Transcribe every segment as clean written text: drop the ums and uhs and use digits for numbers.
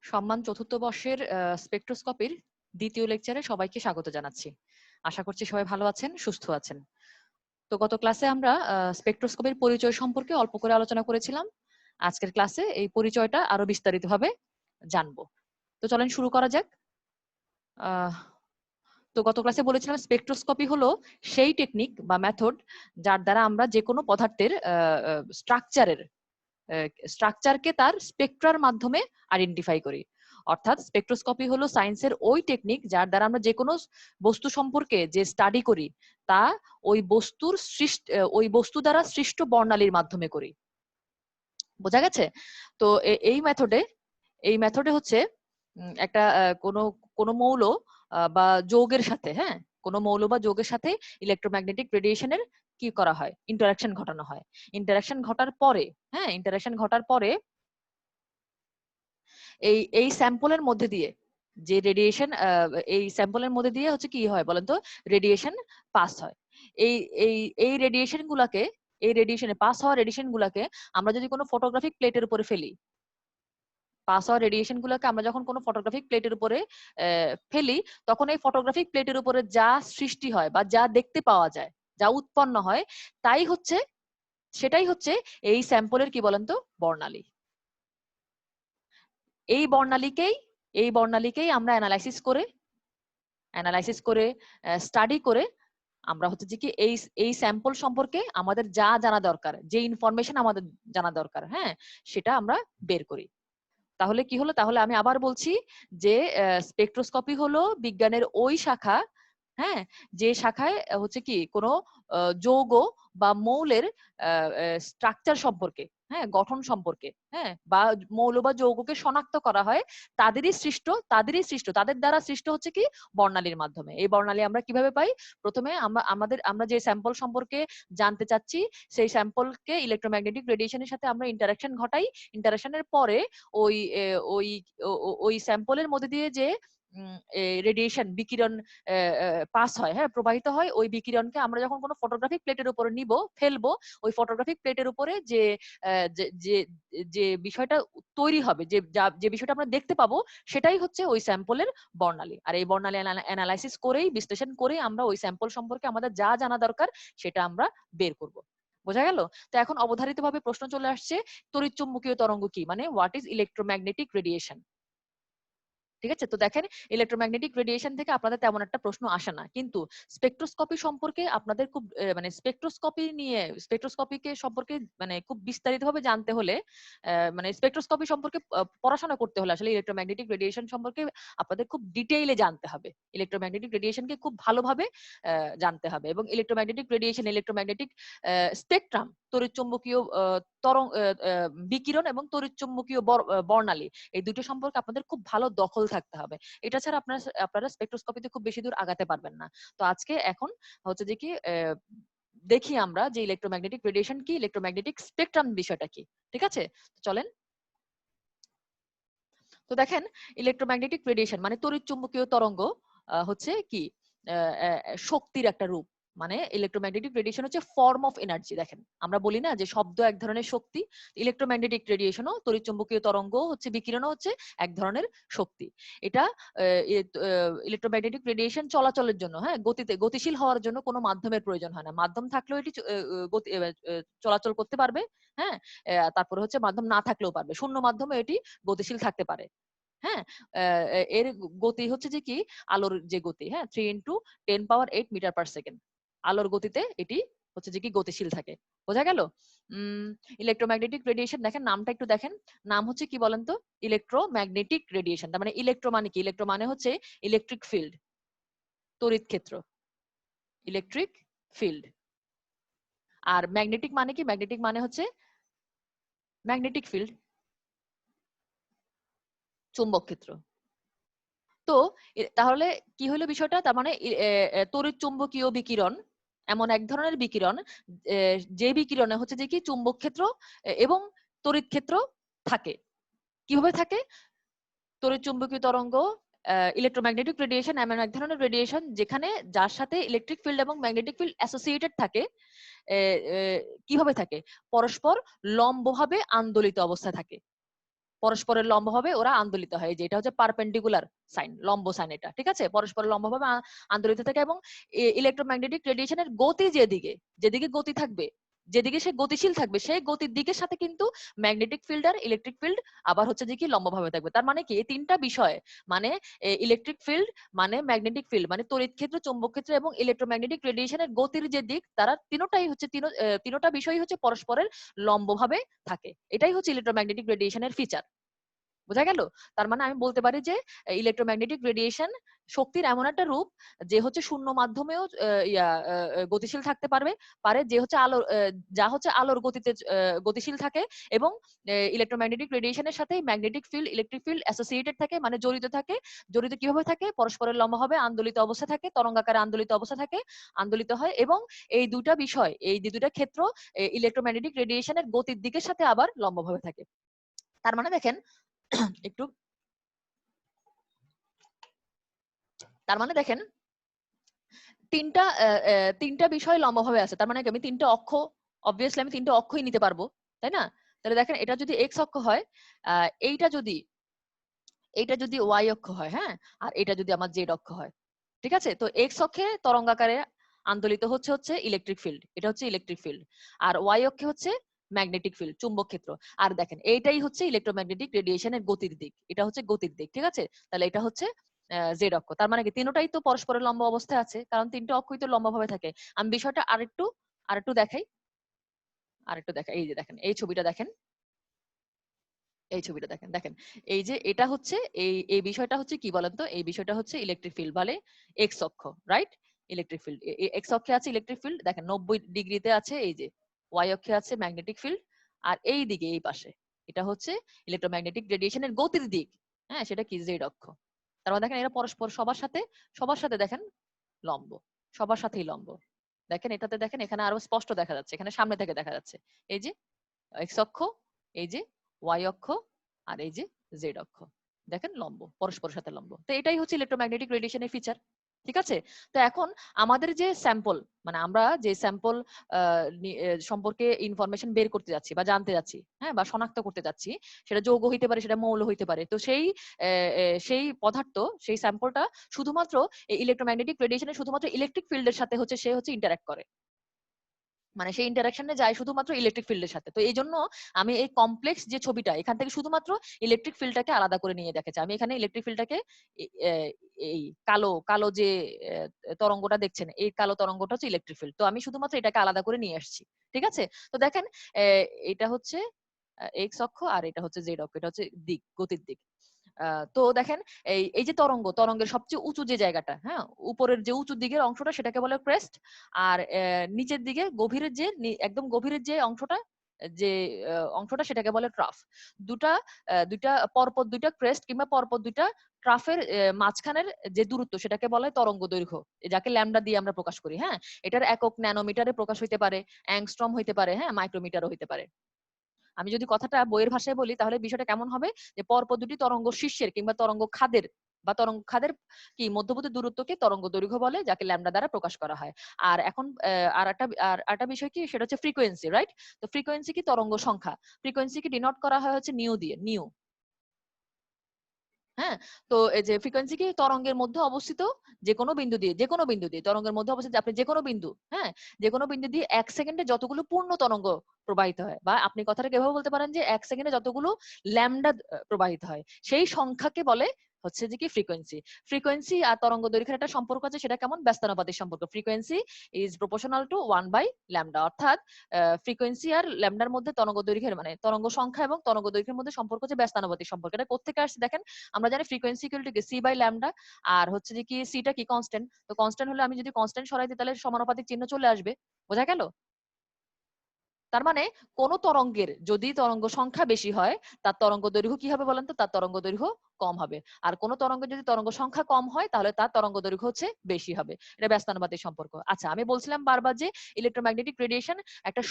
সম্মান চতুর্থ বর্ষের স্পেকট্রোস্কোপির দ্বিতীয় লেকচারে সবাইকে স্বাগত জানাচ্ছি। আশা করছি সবাই ভালো আছেন, সুস্থ আছেন। তো গত ক্লাসে আমরা স্পেকট্রোস্কোপির পরিচয় সম্পর্কে অল্প করে আলোচনা করেছিলাম। আজকের ক্লাসে এই পরিচয়টা আরো বিস্তারিতভাবে জানবো। তো চলেন শুরু করা যাক। তো গত ক্লাসে বলেছিলাম স্পেকট্রোস্কোপি হলো সেই টেকনিক বা মেথড যার দ্বারা আমরা যে কোনো পদার্থের স্ট্রাকচারকে তার স্পেকট্রার মাধ্যমে আইডেন্টিফাই করি। অর্থাৎ স্পেকট্রোস্কোপি হলো সায়েন্সের ওই টেকনিক যার দ্বারা আমরা যে কোনো বস্তু সম্পর্কে যে স্টাডি করি তা ওই বস্তু দ্বারা সৃষ্ট বর্ণালীর মাধ্যমে করি। বোঝা গেছে? তো এই মেথডে হচ্ছে একটা কোনো মৌল বা যৌগের সাথে, হ্যাঁ, কোনো মৌল বা যৌগের সাথে ইলেকট্রোম্যাগনেটিক রেডিয়েশনের কি করা হয়, ইন্টারাকশন ঘটানো হয়। ইন্টারাকশন ঘটার পরে এই স্যাম্পলের মধ্যে দিয়ে যে রেডিয়েশন, এই স্যাম্পলের মধ্যে দিয়ে হচ্ছে কি হয় বলেন তো, রেডিয়েশন পাস হয়। এই এই এই রেডিয়েশনে পাস হওয়া রেডিয়েশন গুলাকে আমরা যদি কোনো ফটোগ্রাফিক প্লেটের উপরে ফেলি, পাস হওয়া রেডিয়েশন গুলোকে আমরা যখন কোনো ফটোগ্রাফিক প্লেটের উপরে ফেলি, তখন এই ফটোগ্রাফিক প্লেটের উপরে যা সৃষ্টি হয় বা যা দেখতে পাওয়া যায়, যা উৎপন্ন হয়, সেটাই হচ্ছে এই স্যাম্পলের কি বলেন তো, বর্ণালী। এই বর্ণালীকেই আমরা অ্যানালাইসিস করে স্টাডি করে আমরা হচ্ছে যে কি এই স্যাম্পল সম্পর্কে আমাদের যা জানা দরকার, যে ইনফরমেশন আমাদের জানা দরকার, হ্যাঁ, সেটা আমরা বের করি। তাহলে কি হলো? তাহলে আমি আবার বলছি যে স্পেকট্রোস্কোপি হলো বিজ্ঞানের ওই শাখা, হ্যাঁ, যে শাখায় হচ্ছে কি কোনো যৌগ বা মৌলের স্ট্রাকচার সম্পর্কে, হ্যাঁ, গঠন সম্পর্কে, হ্যাঁ, বা মৌল বা যৌগকে শনাক্ত করা হয় তাদের দ্বারা সৃষ্ট হচ্ছে কি বর্ণালীর মাধ্যমে। এই বর্ণালী আমরা কিভাবে পাই? প্রথমে আমরা যে স্যাম্পল সম্পর্কে জানতে চাচ্ছি সেই স্যাম্পলকে ইলেকট্রোম্যাগনেটিক রেডিয়েশনের সাথে আমরা ইন্টারাকশন ঘটাই। ইন্টারাকশনের পরে ওই ওই ওই স্যাম্পলের মধ্যে দিয়ে যে রেডিয়েশন, বিকিরণ পাস হয়, হ্যাঁ, প্রবাহিত হয়, ওই বিকিরণকে আমরা যখন কোনো ফটোগ্রাফিক প্লেটের উপরে ফেলবো, ওই ফটোগ্রাফিক প্লেটের উপরে যে বিষয়টা তৈরি হবে, যে বিষয়টা আমরা দেখতে পাবো, সেটাই হচ্ছে ওই স্যাম্পলের বর্ণালী। আর এই বর্ণালী অ্যানালাইসিস করেই, বিশ্লেষণ করেই আমরা ওই স্যাম্পল সম্পর্কে আমাদের যা জানা দরকার সেটা আমরা বের করব। বোঝা গেল? তো এখন অবধারিতভাবে প্রশ্ন চলে আসছে, তড়িৎচুম্বকীয় তরঙ্গ কি, মানে হোয়াট ইজ ইলেকট্রোম্যাগনেটিক রেডিয়েশন। ঠিক আছে? তো দেখেন, ইলেকট্রোম্যাগনেটিক রেডিয়েশন থেকে আপনাদের তেমন একটা প্রশ্ন আসে না, কিন্তু স্পেকট্রোস্কোপি সম্পর্কে আপনাদের খুব মানে স্পেকট্রোস্কোপিকে সম্পর্কে মানে খুব বিস্তারিতভাবে জানতে হলে, মানে স্পেকট্রোস্কোপি সম্পর্কে পড়াশোনা করতে হলে আসলে ইলেকট্রোম্যাগনেটিক রেডিয়েশন সম্পর্কে আপনাদের খুব ডিটেইলে জানতে হবে। ইলেকট্রোম্যাগনেটিক রেডিয়েশনকে খুব ভালোভাবে জানতে হবে, এবং ইলেকট্রোম্যাগনেটিক স্পেকট্রাম, তড়িৎচুম্বকীয় বিকিরণ এবং তড়িৎচুম্বকীয় বর্ণালী, এই দুটো সম্পর্কে আপনাদের খুব ভালো দখল থাকতে হবে। এটা ছাড়া আপনারা স্পেকট্রোস্কোপিতে খুব বেশি দূর আগাতে পারবেন না। তো আজকে এখন হচ্ছে যে কি দেখি আমরা যে ইলেকট্রোম্যাগনেটিক রেডিয়েশন কি, ইলেকট্রোম্যাগনেটিক স্পেকট্রাম বিষয়টা কি। ঠিক আছে? চলেন। তো দেখেন, ইলেকট্রোম্যাগনেটিক রেডিয়েশন মানে তড়িৎচুম্বকীয় তরঙ্গ হচ্ছে কি শক্তির একটা রূপ। মানে ইলেকট্রোম্যাগনেটিক রেডিয়েশন হচ্ছে ফর্ম অফ এনার্জি। দেখেন, আমরা বলি না যে শব্দ এক ধরনের শক্তি, ইলেকট্রোম্যাগনেটিক রেডিয়েশনও, তড়িৎচুম্বকীয় তরঙ্গ হচ্ছে, বিকিরণও হচ্ছে এক ধরনের শক্তি। এটা ইলেকট্রোম্যাগনেটিক রেডিয়েশন চলাচলের জন্য, হ্যাঁ, গতিশীল হওয়ার জন্য কোনো মাধ্যমের প্রয়োজন হয় না। মাধ্যম থাকলেও এটি চলাচল করতে পারবে, হ্যাঁ, তারপরে হচ্ছে মাধ্যম না থাকলেও পারবে, শূন্য মাধ্যমে এটি গতিশীল থাকতে পারে। হ্যাঁ, এর গতি হচ্ছে যে কি আলোর যে গতি, হ্যাঁ, 3 × 10⁸ মিটার/সেকেন্ড। আলোর গতিতে এটি হচ্ছে যে কি গতিশীল থাকে। বোঝা গেল? ইলেকট্রোম্যাগনেটিক রেডিয়েশন দেখেন, নামটা একটু দেখেন, নাম হচ্ছে কি বলেন তো, ইলেকট্রোম্যাগনেটিক রেডিয়েশন। তার মানে ইলেকট্রো মানে কি? ইলেকট্রো মানে হচ্ছে ইলেকট্রিক ফিল্ড, তড়িৎ ক্ষেত্র, ইলেকট্রিক ফিল্ড। আর ম্যাগনেটিক মানে কি? ম্যাগনেটিক মানে হচ্ছে ম্যাগনেটিক ফিল্ড, চুম্বক ক্ষেত্র। তো তাহলে কি হলো বিষয়টা? তার মানে তড়িৎ চুম্বকীয় বিকিরণ এমন এক ধরনের বিকিরণ যে বিকিরণে হচ্ছে যে কি চুম্বক ক্ষেত্র এবং তড়িৎ ক্ষেত্র থাকে। কিভাবে থাকে? তড়িৎ চুম্বকীয় তরঙ্গ, ইলেকট্রোম্যাগনেটিক রেডিয়েশন এমন এক ধরনের রেডিয়েশন যেখানে যার সাথে ইলেকট্রিক ফিল্ড এবং ম্যাগনেটিক ফিল্ড অ্যাসোসিয়েটেড থাকে। কিভাবে থাকে? পরস্পর লম্বভাবে আন্দোলিত অবস্থায় থাকে। পরস্পরের লম্বভাবে ওরা আন্দোলিত হয়। এই যে এটা হচ্ছে পারপেন্ডিকুলার সাইন, লম্ব সাইন এটা, ঠিক আছে? পরস্পরের লম্বভাবে আন্দোলিত থাকে এবং ইলেকট্রোম্যাগনেটিক রেডিয়েশনের গতি যেদিকে গতি থাকবে, যেদিকে সে গতিশীল থাকবে, সেই গতির দিকের সাথে কিন্তু ম্যাগনেটিক ফিল্ড আর ইলেকট্রিক ফিল্ড আবার হচ্ছে যে কি লম্বভাবে থাকবে। তার মানে কি এই তিনটা বিষয়, মানে ইলেকট্রিক ফিল্ড মানে ম্যাগনেটিক ফিল্ড মানে তড়িৎ ক্ষেত্র, চৌম্বক ক্ষেত্র এবং ইলেকট্রোম্যাগনেটিক রেডিয়েশনের গতির যে দিক, তারা তিনটাই হচ্ছে তিনটা বিষয় হচ্ছে পরস্পরের লম্বভাবে থাকে। এটাই হচ্ছে ইলেকট্রোম্যাগনেটিক রেডিয়েশনের ফিচার। বোঝা গেল? তার মানে আমি বলতে পারি যে ইলেকট্রোম্যাগনেটিক রেডিয়েশন শক্তির এমন একটা রূপ যে হচ্ছে শূন্য মাধ্যমেও গতিশীল থাকতে পারে, যে হচ্ছে যা হচ্ছে আলোর গতিতে গতিশীল থাকে এবং ইলেকট্রোম্যাগনেটিক রেডিয়েশনের সাথে magnetic field, electric field associated থাকে, মানে জড়িত থাকে। জড়িত কিভাবে থাকে? পরস্পরের লম্বভাবে আন্দোলিত অবস্থা থাকে, তরঙ্গাকারে আন্দোলিত অবস্থা থাকে, আন্দোলিত হয়। এবং এই দুইটা বিষয়, এই দুইটা ক্ষেত্র ইলেকট্রোম্যাগনেটিক রেডিয়েশনের গতির দিকের সাথে আবার লম্বভাবে থাকে। তার মানে দেখেন একটু, তার মানে দেখেন তিনটা বিষয় লম্বভাবে আছে। তার মানে কি আমি তিনটা অক্ষ, অবভিয়াসলি আমি তিনটা অক্ষই নিতে পারবো, তাই না? তাহলে দেখেন এটা যদি এক্স অক্ষ হয়, এইটা যদি ওয়াই অক্ষ হয়, হ্যাঁ, আর এটা যদি আমার জেড অক্ষ হয়, ঠিক আছে? তো এক্স অক্ষে তরঙ্গাকারে আন্দোলিত হচ্ছে ইলেকট্রিক ফিল্ড, এটা হচ্ছে ইলেকট্রিক ফিল্ড। আর ওয়াই অক্ষে হচ্ছে ম্যাগনেটিক ফিল্ড, চুম্বক ক্ষেত্র। আর দেখেন এইটাই হচ্ছে ইলেকট্রোম্যাগনেটিক রেডিয়েশনের গতির দিক, এটা হচ্ছে গতির দিক, ঠিক আছে? তাহলে এটা হচ্ছে জেড অক্ষ। তার মানে কি তিনটাই তো পরস্পরের লম্ব অবস্থায় আছে, কারণ তিনটা অক্ষই তো লম্বভাবে থাকে। আমি বিষয়টা আরেকটু দেখাই, এই যে দেখেন এই ছবিটা দেখেন, দেখেন এই যে এটা হচ্ছে এই বিষয়টা হচ্ছে কি বলেন তো? এই বিষয়টা হচ্ছে ইলেকট্রিক ফিল্ড, বলে এক্স অক্ষ, রাইট? ইলেকট্রিক ফিল্ড এক্স অক্ষে আছে ইলেকট্রিক ফিল্ড, দেখেন 90 ডিগ্রিতে আছে এই যে ওয়াই অক্ষে আছে ম্যাগনেটিক ফিল্ড, আর এই দিকে এই পাশে এটা হচ্ছে ইলেকট্রোম্যাগনেটিক রেডিয়েশনের গতির দিক, হ্যাঁ, সেটা কি জেড অক্ষ। তার মানে দেখেন এরা পরস্পর সবার সাথে দেখেন লম্ব, সবার সাথেই লম্ব। দেখেন এটাতে, দেখেন এখানে আরো স্পষ্ট দেখা যাচ্ছে, এখানে সামনে থেকে দেখা যাচ্ছে এই যে এক্স অক্ষ, এই যে ওয়াই অক্ষ, আর এই যে জেড অক্ষ, দেখেন লম্ব, পরস্পরের সাথে লম্ব। তো এটাই হচ্ছে ইলেকট্রোম্যাগনেটিক রেডিয়েশনের ফিচার, ঠিক আছে? তো এখন আমাদের যে স্যাম্পল, মানে আমরা যে স্যাম্পল সম্পর্কে ইনফরমেশন বের করতে যাচ্ছি বা জানতে যাচ্ছি, হ্যাঁ, বা শনাক্ত করতে যাচ্ছি, সেটা যৌগ হইতে পারে, সেটা মৌল হইতে পারে। তো সেই পদার্থ, সেই স্যাম্পলটা শুধুমাত্র এই ইলেকট্রোম্যাগনেটিক রেডিয়েশনের শুধুমাত্র ইলেকট্রিক ফিল্ডের সাথে সে হচ্ছে ইন্টারঅ্যাক্ট করে, মানে সেই ইন্টারাকশনে যায় শুধুমাত্র ইলেকট্রিক ফিল্ডের সাথে। তো এই জন্য আমি এই কমপ্লেক্স যে ছবিটা, এখান থেকে শুধুমাত্র ইলেকট্রিক ফিল্ডটাকে আলাদা করে নিয়ে দেখেছি। আমি এখানে ইলেকট্রিক ফিল্ডটাকে এই কালো কালো যে তরঙ্গটা দেখছেন, এই কালো তরঙ্গটা হচ্ছে ইলেকট্রিক ফিল্ড। তো আমি শুধুমাত্র এটাকে আলাদা করে নিয়ে আসছি, ঠিক আছে? তো দেখেন এটা হচ্ছে এক্স অক্ষ, আর এটা হচ্ছে জেড অক্ষ, এটা হচ্ছে দিক, গতির দিক। তো দেখেন এই যে তরঙ্গের সবচেয়ে উঁচু যে জায়গাটা, হ্যাঁ, উপরের যে উঁচু দিকের অংশটা সেটাকে বলে ক্রেস্ট, আর নিচের দিকে একদম গভীরের যে অংশটা সেটাকে বলে ট্রাফ। দুইটা পরপর দুইটা ক্রেস্ট কিংবা পরপর দুইটা ট্রাফের মাঝখানের যে দূরত্ব সেটাকে বলে তরঙ্গ দৈর্ঘ্য, যাকে ল্যামডা দিয়ে আমরা প্রকাশ করি, হ্যাঁ। এটার একক ন্যানোমিটারে প্রকাশ হইতে পারে, অ্যাংস্ট্রম হইতে পারে, হ্যাঁ, মাইক্রোমিটারও হইতে পারে। আমি যদি কথাটা বইয়ের ভাষায় বলি তাহলে বিষয়টা কেমন হবে, যে পরপর দুটি তরঙ্গ শীর্ষের কিংবা তরঙ্গ খাদের কি মধ্যবর্তী দূরত্বকে তরঙ্গ দৈর্ঘ্য বলে, যাকে ল্যামডা দ্বারা প্রকাশ করা হয়। আর এখন আর একটা বিষয় কি, সেটা হচ্ছে ফ্রিকোয়েন্সি, রাইট? তো ফ্রিকোয়েন্সি কি তরঙ্গ সংখ্যা, ফ্রিকোয়েন্সিকে ডিনোট করা হয় হচ্ছে নিউ। হ্যাঁ, তো এই যে ফ্রিকোয়েন্সি কি তরঙ্গের মধ্যে অবস্থিত যে কোনো বিন্দু দিয়ে তরঙ্গের মধ্যে অবস্থিত আপনি যে কোনো বিন্দু, হ্যাঁ, যে কোনো বিন্দু দিয়ে 1 সেকেন্ডে যতগুলো পূর্ণ তরঙ্গ প্রবাহিত হয়, বা আপনি কথাটা কিভাবে বলতে পারেন যে 1 সেকেন্ডে যতগুলো ল্যামডা প্রবাহিত হয়, সেই সংখ্যাকে বলে হচ্ছে যে কি ফ্রিকোয়েন্সি। ফ্রিকোয়েন্সি আর তরঙ্গ দৈর্ঘ্যের একটা সম্পর্ক আছে, সেটা কেমন? ব্যস্তানুপাতিক সম্পর্ক। ফ্রিকোয়েন্সি ইজ প্রপোর্শনাল টু 1/λ, অর্থাৎ ফ্রিকোয়েন্সি আর ল্যামডার মধ্যে তরঙ্গ দৈর্ঘ্যের, মানে তরঙ্গ সংখ্যা এবং তরঙ্গ দৈর্ঘ্যের মধ্যে সম্পর্ক হচ্ছে ব্যস্তানুপাতিক সম্পর্ক। এটা কোত্থেকে আসছে দেখেন, আমরা জানি ফ্রিকোয়েন্সি ইকুয়াল টু c/λ, আর হচ্ছে যে কি সিটা কি কনস্ট্যান্ট। তো কনস্ট্যান্ট হলে আমি যদি কনস্ট্যান্ট সরাই দিই তাহলে সমানুপাতিক চিহ্ন চলে আসবে। বোঝা গেল? তার মানে কোন তরঙ্গের যদি তরঙ্গ সংখ্যা বেশি হয়, তার তরঙ্গ দৈর্ঘ্য কি হবে বলেন তো? তার তরঙ্গ দৈর্ঘ্য কম হবে। আর কোন তরঙ্গের যদি তরঙ্গ সংখ্যা কম হয় তাহলে তার তরঙ্গ দৈর্ঘ্য হচ্ছে বেশি হবে। এটা ব্যস্তানুপাতিক সম্পর্ক। আচ্ছা, আমি বলছিলাম বারবার যে ইলেকট্রোম্যাগনেটিক রেডিয়েশন একটা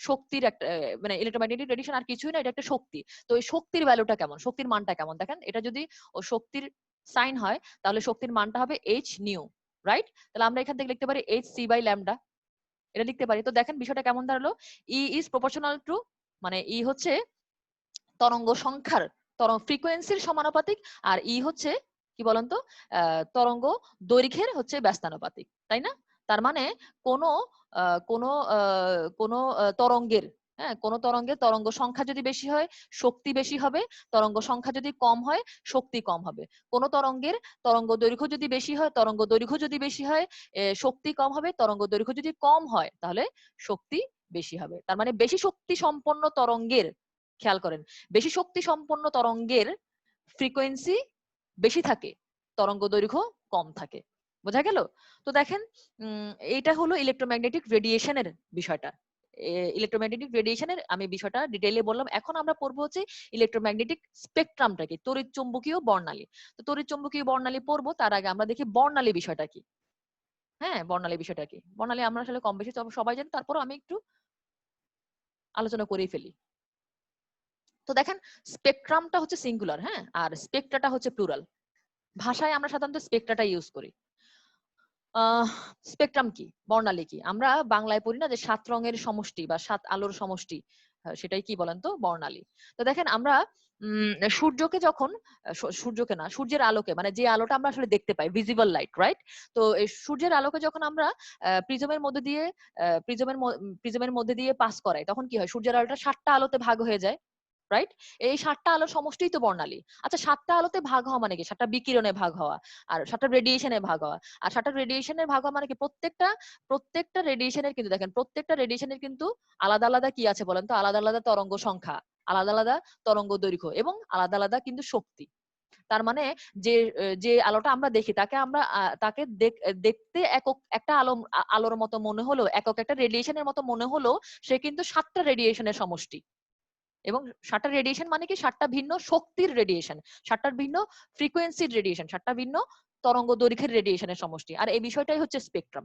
শক্তির একটা মানে ইলেকট্রোম্যাগনেটিক রেডিয়েশন আর কিছুই না, এটা একটা শক্তি। তো এই শক্তির ভ্যালুটা কেমন, শক্তির মানটা কেমন? দেখেন এটা যদি ও শক্তির সাইন হয় তাহলে শক্তির মানটা হবে h নিউ, রাইট? তাহলে আমরা এখান থেকে লিখতে পারি h c/λ, এটা লিখতে পারি। তো দেখেন বিষয়টা কেমন দাঁড়ালো, ই ইজ প্রপোর্শনাল টু, মানে ই হচ্ছে তরঙ্গ সংখ্যার ফ্রিকোয়েন্সির সমানুপাতিক, আর ই হচ্ছে কি বলেন তো তরঙ্গ দৈর্ঘ্যের হচ্ছে ব্যস্তানুপাতিক, তাই না? তার মানে কোন কোন কোন তরঙ্গের, হ্যাঁ, কোন তরঙ্গের তরঙ্গ সংখ্যা যদি বেশি হয় শক্তি বেশি হবে, তরঙ্গ সংখ্যা যদি কম হয় শক্তি কম হবে। কোন তরঙ্গের তরঙ্গ দৈর্ঘ্য যদি বেশি হয়, তরঙ্গ দৈর্ঘ্য যদি বেশি হয় শক্তি কম হবে, তরঙ্গ দৈর্ঘ্য যদি কম হয় তাহলে শক্তি বেশি হবে। তার মানে বেশি শক্তি সম্পন্ন তরঙ্গের, খেয়াল করেন, বেশি শক্তি সম্পন্ন তরঙ্গের ফ্রিকোয়েন্সি বেশি থাকে, তরঙ্গ দৈর্ঘ্য কম থাকে। বোঝা গেল? তো দেখেন এইটা হলো ইলেকট্রোম্যাগনেটিক রেডিয়েশনের বিষয়টা। ইলেকট্রোম্যাগনেটিক রেডিয়েশনের আমি বিষয়টা ডিটেইলে বললাম। এখন আমরা পড়বো হচ্ছে ইলেকট্রোম্যাগনেটিক স্পেকট্রামটা কি, তড়িৎ চুম্বকীয় বর্ণালী। তো তড়িৎ চুম্বকীয় বর্ণালী পড়বো, তার আগে আমরা দেখি বর্ণালী বিষয়টা কি। হ্যাঁ, বর্ণালী বিষয়টা কি, বর্ণালী আমরা আসলে কম বেশি সবাই জানি, তারপর আমি একটু আলোচনা করেই ফেলি। তো দেখেন স্পেকট্রামটা হচ্ছে সিঙ্গুলার, হ্যাঁ, আর স্পেকট্রাটা হচ্ছে প্লুরাল। ভাষায় আমরা সাধারণত স্পেকট্রাটা ইউজ করি। স্পেকট্রাম কি, বর্ণালী কি, আমরা বাংলায় পড়ি না যে 7 রঙের সমষ্টি বা 7 আলোর সমষ্টি, সেটাই কি বলেন তো, বর্ণালী। তো দেখেন আমরা সূর্যকে যখন সূর্যকে না, সূর্যের আলোকে, মানে যে আলোটা আমরা আসলে দেখতে পাই, ভিজিবল লাইট, রাইট? তো এই সূর্যের আলোকে যখন আমরা প্রিজমের মধ্যে দিয়ে প্রিজমের মধ্যে দিয়ে পাস করাই, তখন কি হয়, সূর্যের আলোটা 7টা আলোতে ভাগ হয়ে যায়, রাইট? এই 7টা আলোর সমষ্টিই তো বর্ণালী। আচ্ছা, 7টা আলোতে ভাগ হওয়া মানে কি? 7টা বিকিরণে ভাগ হওয়া, আর 7টা রেডিয়েশনে ভাগ হওয়া। আর 7টা রেডিয়েশনের ভাগ হওয়া মানে কি, প্রত্যেকটা রেডিয়েশনের কিন্তু দেখেন, প্রত্যেকটা রেডিয়েশনের কিন্তু আলাদা আলাদা কি আছে বলেন তো, আলাদা আলাদা তরঙ্গ সংখ্যা, আলাদা আলাদা তরঙ্গ দৈর্ঘ্য এবং আলাদা আলাদা কিন্তু শক্তি। তার মানে যে যে আলোটা আমরা দেখি তাকে আমরা তাকে দেখতে একক একটা আলোর মতো মনে হলো, একক একটা রেডিয়েশনের মতো মনে হলো, সে কিন্তু 7টা রেডিয়েশনের সমষ্টি। এবং 7টা রেডিয়েশন মানে কি, 7টা ভিন্ন শক্তির রেডিয়েশন, 7টা ভিন্ন ফ্রিকোয়েন্সির রেডিয়েশন, 7টা ভিন্ন তরঙ্গ দৈর্ঘ্যের রেডিয়েশনের সমষ্টি। আর এই বিষয়টাই হচ্ছে স্পেকট্রাম।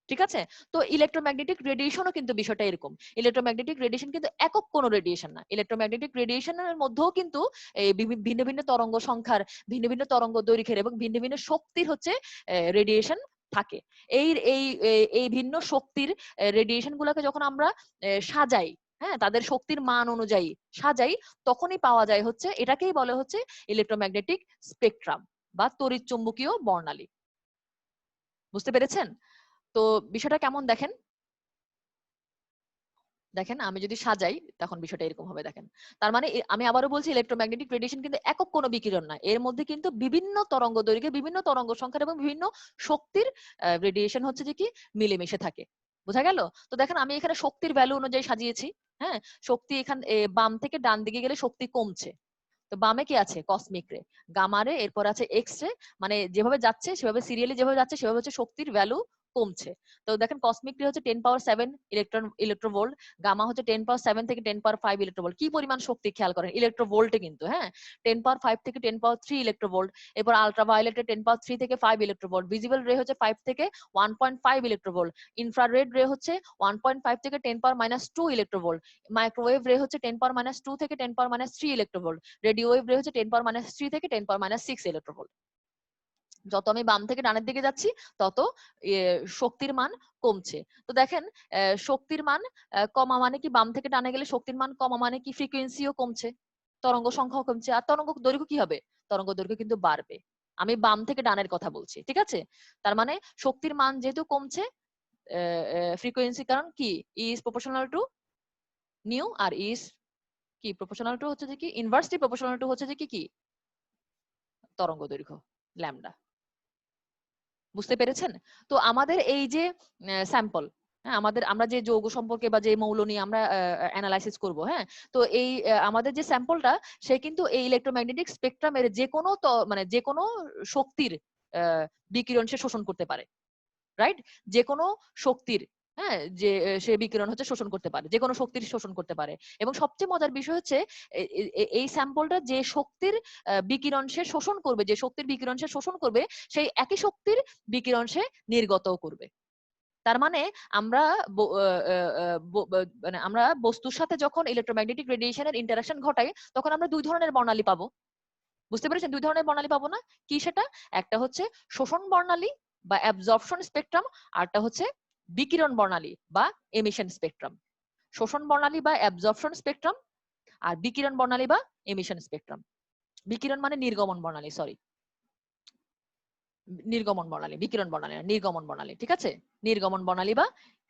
ঠিক আছে? তো ইলেকট্রোম্যাগনেটিক রেডিয়েশনও কিন্তু বিষয়টা এরকম। ইলেকট্রোম্যাগনেটিক রেডিয়েশন কিন্তু একক কোনো রেডিয়েশন না। ইলেকট্রোম্যাগনেটিক রেডিয়েশনের মধ্যেও কিন্তু এই ভিন্ন ভিন্ন তরঙ্গ সংখ্যার, ভিন্ন ভিন্ন তরঙ্গ দৈর্ঘ্যের এবং ভিন্ন ভিন্ন শক্তির হচ্ছে রেডিয়েশন থাকে। এই এই এই ভিন্ন শক্তির রেডিয়েশন গুলোকে যখন আমরা সাজাই, হ্যাঁ, তাদের শক্তির মান অনুযায়ী সাজাই, তখনই পাওয়া যায় হচ্ছে, এটাকেই বলে হচ্ছে ইলেকট্রোম্যাগনেটিক স্পেকট্রাম বা তড়িৎ চুম্বকীয় বর্ণালী। বুঝতে পেরেছেন? তো বিষয়টা কেমন দেখেন, দেখেন আমি যদি সাজাই তখন বিষয়টা এরকম হবে, দেখেন। তার মানে আমি আবারও বলছি, ইলেকট্রোম্যাগনেটিক রেডিয়েশন কিন্তু একক কোনো বিকিরণ না, এর মধ্যে কিন্তু বিভিন্ন তরঙ্গ দৈর্ঘ্যে, বিভিন্ন তরঙ্গ সংখ্যার এবং বিভিন্ন শক্তির রেডিয়েশন হচ্ছে যে কি মিলেমিশে থাকে। বোঝা গেল? তো দেখেন আমি এখানে শক্তির ভ্যালু অনুযায়ী সাজিয়েছি। হ্যাঁ, শক্তি এখান বাম থেকে ডান দিকে গেলে শক্তি কমছে। তো বামে কি আছে, কসমিক রে, গামা রে, এরপর আছে এক্স রে, মানে যেভাবে যাচ্ছে সেভাবে সিরিয়ালি যেভাবে যাচ্ছে সেভাবে হচ্ছে শক্তির ভ্যালু কমছে। তো দেখেন কসমিক রে হচ্ছে 10⁻7 ইলেকট্রোভোল্ট, গামা হচ্ছে 10⁻7 থেকে 10⁻5 ইলেকট্রোভোল্ট। কি পরিমাণ শক্তি খেয়াল করেন, ইলেকট্রোভোল্টে কিন্তু, হ্যাঁ, 10⁻5 থেকে 10⁻3 ইলেকট্রোভোল্ট। এরপর আলট্রাভায়োলেট 10⁻3 থেকে 5 ইলেকট্রোভোল্ট, ভিজিবল রে হচ্ছে 5 থেকে 1.5 ইলেকট্রোভোল্ট, ইনফ্রারেড রে হচ্ছে 1.5 থেকে 10⁻2 ইলেকট্রোভোল্ট, মাইক্রোওয়েভ রে হচ্ছে 10⁻2 থেকে 10⁻3 ইলেকট্রোভোল্ট, রেডিও ওয়েভ রে হচ্ছে 10⁻3 থেকে 10⁻6 ইলেকট্রোভোল্ট। যত আমি বাম থেকে ডানের দিকে যাচ্ছি তত শক্তির মান কমছে। তো দেখেন শক্তির মান কমা মানে কি, বাম থেকে ডানে গেলে শক্তির মান কমা মানে কি, ফ্রিকোয়েন্সিও কমছে, তরঙ্গ সংখ্যাও কমছে, আর তরঙ্গ দৈর্ঘ্য কি হবে, তরঙ্গ দৈর্ঘ্য কিন্তু বাড়বে। আমি বাম থেকে ডানের কথা বলছি, ঠিক আছে? তার মানে শক্তির মান যেহেতু কমছে, ফ্রিকোয়েন্সি কারণ কি, ইজ প্রপোর্শনাল টু নিউ, আর ইজ কি প্রপোর্শনাল টু হচ্ছে যে কি, ইনভার্সলি প্রপোর্শনাল টু হচ্ছে যে কি তরঙ্গ দৈর্ঘ্য ল্যামডা। বুঝতে পেরেছেন? তো আমাদের এই যে স্যাম্পল, হ্যাঁ, আমরা যে যৌগ সম্পর্কে বা যে মৌল নিয়ে আমরা অ্যানালাইসিস করব, হ্যাঁ, তো এই আমাদের যে স্যাম্পলটা, সে কিন্তু এই ইলেকট্রোম্যাগনেটিক স্পেকট্রামের যে কোনো মানে যে কোনো শক্তির বিকিরণ সে শোষণ করতে পারে, রাইট? যে কোনো শক্তির, হ্যাঁ, যে সে বিকিরণ হচ্ছে শোষণ করতে পারে, যে কোনো শক্তির শোষণ করতে পারে। এবং সবচেয়ে মজার বিষয় হচ্ছে এই স্যাম্পলটা যে শক্তির বিকিরণ সে শোষণ করবে, যে শক্তির বিকিরণ সে শোষণ করবে, সেই একই শক্তির বিকিরণ সে নির্গতও করবে। তার মানে আমরা মানে আমরা বস্তুর সাথে যখন ইলেকট্রোম্যাগনেটিক রেডিয়েশনের ইন্টারাকশন ঘটাই, তখন আমরা দুই ধরনের বর্ণালী পাবো। বুঝতে পেরেছেন? দুই ধরনের বর্ণালী পাবো না? কি সেটা? একটা হচ্ছে শোষণ বর্ণালী বা অ্যাবজর্পশন স্পেকট্রাম, আরটা হচ্ছে বিকিরণ বর্ণালী বা এমিশন স্পেকট্রাম। শোষণ বর্ণালী বা অ্যাবজর্পশন স্পেকট্রাম আর বিকিরণ বর্ণালী বা এমিশন স্পেকট্রাম। বিকিরণ মানে নির্গমন বর্ণালী, সরি, নির্গমন বর্ণালী, বিকিরণ বর্ণালী না, নির্গমন বর্ণালী, ঠিক আছে, নির্গমন বর্ণালী বা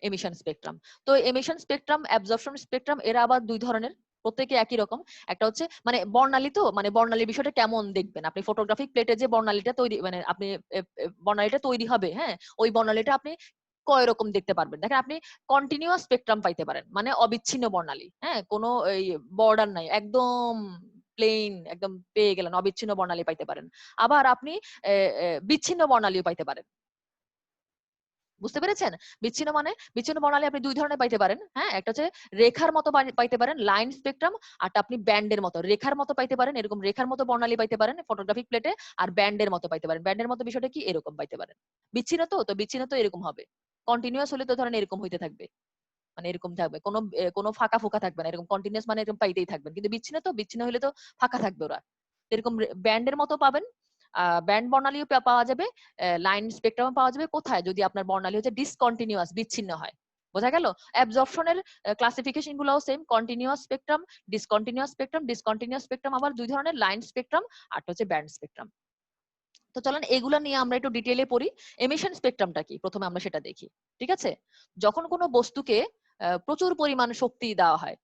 এমিশন স্পেকট্রাম। তো এমিশন স্পেকট্রাম, অ্যাবজর্পশন স্পেকট্রাম, এরা আবার দুই ধরনের, প্রত্যেকে একই রকম। একটা হচ্ছে মানে বর্ণালী, তো মানে বর্ণালীর বিষয়টা কেমন দেখবেন আপনি, ফটোগ্রাফিক প্লেটে যে বর্ণালীটা তৈরি, মানে আপনি বর্ণালীটা তৈরি হবে, হ্যাঁ, ওই বর্ণালীটা আপনি কয় রকম দেখতে পারবেন। দেখেন, আপনি কন্টিনিউয়াস স্পেকট্রাম পাইতে পারেন, মানে অবিচ্ছিন্ন বর্ণালী, হ্যাঁ, কোনো এই বর্ডার নাই, একদম প্লেন, একদম পেয়ে গেলেন, অবিচ্ছিন্ন বর্ণালী পাইতে পারেন। আবার আপনি বিচ্ছিন্ন বর্ণালীও পাইতে পারেন। বুঝতে পেরেছেন? বিচ্ছিন্ন বর্ণালী আপনি দুই ধরনের পাইতে পারেন, হ্যাঁ, একটা হচ্ছে রেখার মতো পাইতে পারেন, লাইন স্পেকট্রাম, আর আপনি ব্যান্ডের মতো, রেখার মতো পাইতে পারেন, এরকম রেখার মতো বর্ণালী পাইতে পারেন ফটোগ্রাফিক প্লেটে, আর ব্যান্ডের মতো পাইতে পারেন। ব্যান্ডের মতো বিষয়টা কি, এরকম পাইতে পারেন। বিচ্ছিন্ন তো বিচ্ছিন্ন তো এরকম হবে, কন্টিনিউয়াস হলে তো ধরেন এরকম হইতে থাকবে, মানে এরকম থাকবে, কোনো ফাঁকা ফোকা থাকবে না, এরকম কন্টিনিউয়াস মানে এরকম পাইতেই থাকবেন। কিন্তু বিচ্ছিন্ন হলে তো ফাঁকা থাকবে ওরা, এরকম ব্যান্ডের মতো পাবেন। ব্যান্ড বর্ণালীও পাওয়া যাবে, লাইন স্পেকট্রাম পাওয়া যাবে কোথায়, যদি আপনার বর্ণালী হচ্ছে ডিসকন্টিনিউয়াস, বিচ্ছিন্ন হয়। বোঝা গেল? অ্যাবজর্পশনের ক্লাসিফিকেশন গুলোও same, continuous spectrum, discontinuous spectrum আবার দুই ধরনের, লাইন স্পেকট্রাম আর হচ্ছে ব্যান্ড স্পেকট্রাম। তো চলেন এগুলা নিয়ে আমরা একটু ডিটেইলে পড়ি। এমিশন স্পেকট্রামটা কি, প্রথমে আমরা সেটা দেখি, ঠিক আছে? যখন কোনো বস্তুকে প্রচুর পরিমাণ শক্তি দেওয়া হয়,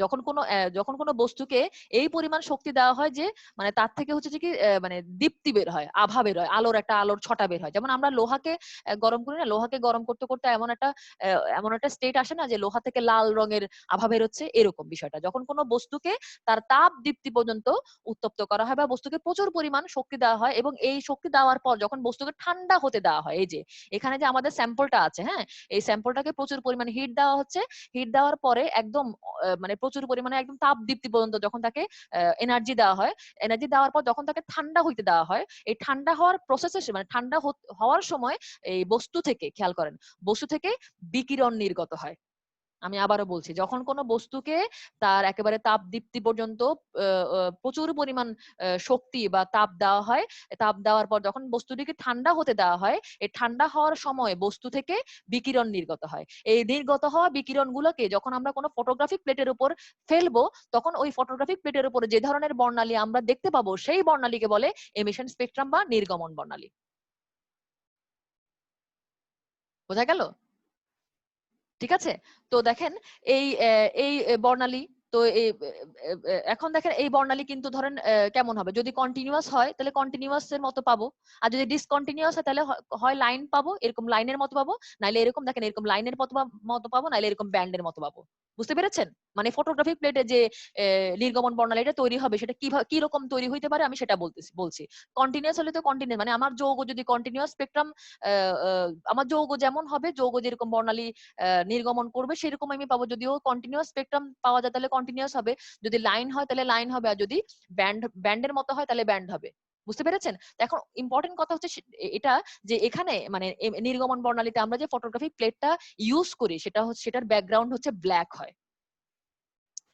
যখন কোনো বস্তুকে এই পরিমাণ শক্তি দেওয়া হয় যে মানে তার থেকে হচ্ছে যে কি মানে দীপ্তি বের হয়, আভা বের হয়, আলোর ছটা বের হয়। যেমন আমরা লোহাকে গরম করি না, লোহাকে গরম করতে করতে এমন একটা স্টেট আসে না যে লোহা থেকে লাল রঙের আভা বের হচ্ছে, এরকম বিষয়টা। যখন কোনো বস্তুকে তার তাপ দীপ্তি পর্যন্ত উত্তপ্ত করা হয় বা বস্তুকে প্রচুর পরিমাণ শক্তি দেওয়া হয়, এবং এই শক্তি দেওয়ার পর যখন বস্তুকে ঠান্ডা হতে দেওয়া হয়, এই যে এখানে যে আমাদের স্যাম্পলটা আছে, হ্যাঁ, এই স্যাম্পলটাকে প্রচুর পরিমাণে হিট দেওয়া হচ্ছে, হিট দেওয়ার পরে একদম মানে প্রচুর পরিমাণে একদম তাপ দীপ্তি পর্যন্ত যখন তাকে এনার্জি দেওয়া হয়, এনার্জি দেওয়ার পর যখন তাকে ঠান্ডা হইতে দেওয়া হয়, এই ঠান্ডা হওয়ার প্রসেসে মানে ঠান্ডা হওয়ার সময় এই বস্তু থেকে, খেয়াল করেন, বস্তু থেকে বিকিরণ নির্গত হয়। আমি আবারও বলছি, যখন কোনো বস্তুকে তার একেবারে তাপ দীপ্তি পর্যন্ত প্রচুর পরিমাণ শক্তি বা তাপ দেওয়া হয়, তাপ দেওয়ার পর যখন বস্তুটিকে ঠান্ডা হতে দেওয়া হয়, এই ঠান্ডা হওয়ার সময় বস্তু থেকে বিকিরণ নির্গত হয়। এই নির্গত হওয়া বিকিরণ গুলোকে যখন আমরা কোনো ফটোগ্রাফিক প্লেটের উপর ফেলবো, তখন ওই ফটোগ্রাফিক প্লেটের উপরে যে ধরনের বর্ণালী আমরা দেখতে পাবো, সেই বর্ণালীকে বলে এমিশন স্পেকট্রাম বা নির্গমন বর্ণালী। বোঝা গেল? ঠিক আছে? তো দেখেন এই বর্ণালী, তো এখন দেখেন এই বর্ণালী কিন্তু ধরেন কেমন হবে, যদি কন্টিনিউয়াস হয় তাহলে কন্টিনিউয়াস এর মতো পাবো, আর যদি ডিসকন্টিনিউয়াস হয় তাহলে হয় লাইন পাবো, এরকম লাইনের মতো পাবো, নাইলে এরকম দেখেন এরকম লাইনের মতো পাবো, নাইলে এরকম ব্যান্ডের মতো পাবো। বুঝতে পেরেছেন? মানে ফটোগ্রাফিক প্লেটে যে নির্গমন বর্ণালীটা তৈরি হবে, সেটা কি রকম তৈরি হইতে পারে আমি সেটা বলছি। কন্টিনিউয়াস হলে তো কন্টিনিউয়াস, মানে আমার যৌগ যদি কন্টিনিউয়াস স্পেকট্রাম, আমার যৌগ যেমন হবে, যৌগ যেরকম বর্ণালী নির্গমন করবে সেরকম আমি পাবো। যদিও কন্টিনিউয়াস স্পেকট্রাম পাওয়া যায় তাহলে কন্টিনিউয়াস হবে, যদি লাইন হয় তাহলে লাইন হবে, আর যদি ব্যান্ডের মতো হয় তাহলে ব্যান্ড হবে। বুঝতে পেরেছেন? এখন ইম্পর্টেন্ট কথা হচ্ছে এটা, যে এখানে মানে নির্গমন বর্ণালীতে আমরা যে ফটোগ্রাফিক প্লেটটা ইউজ করি, সেটার ব্যাকগ্রাউন্ড হচ্ছে ব্ল্যাক হয়।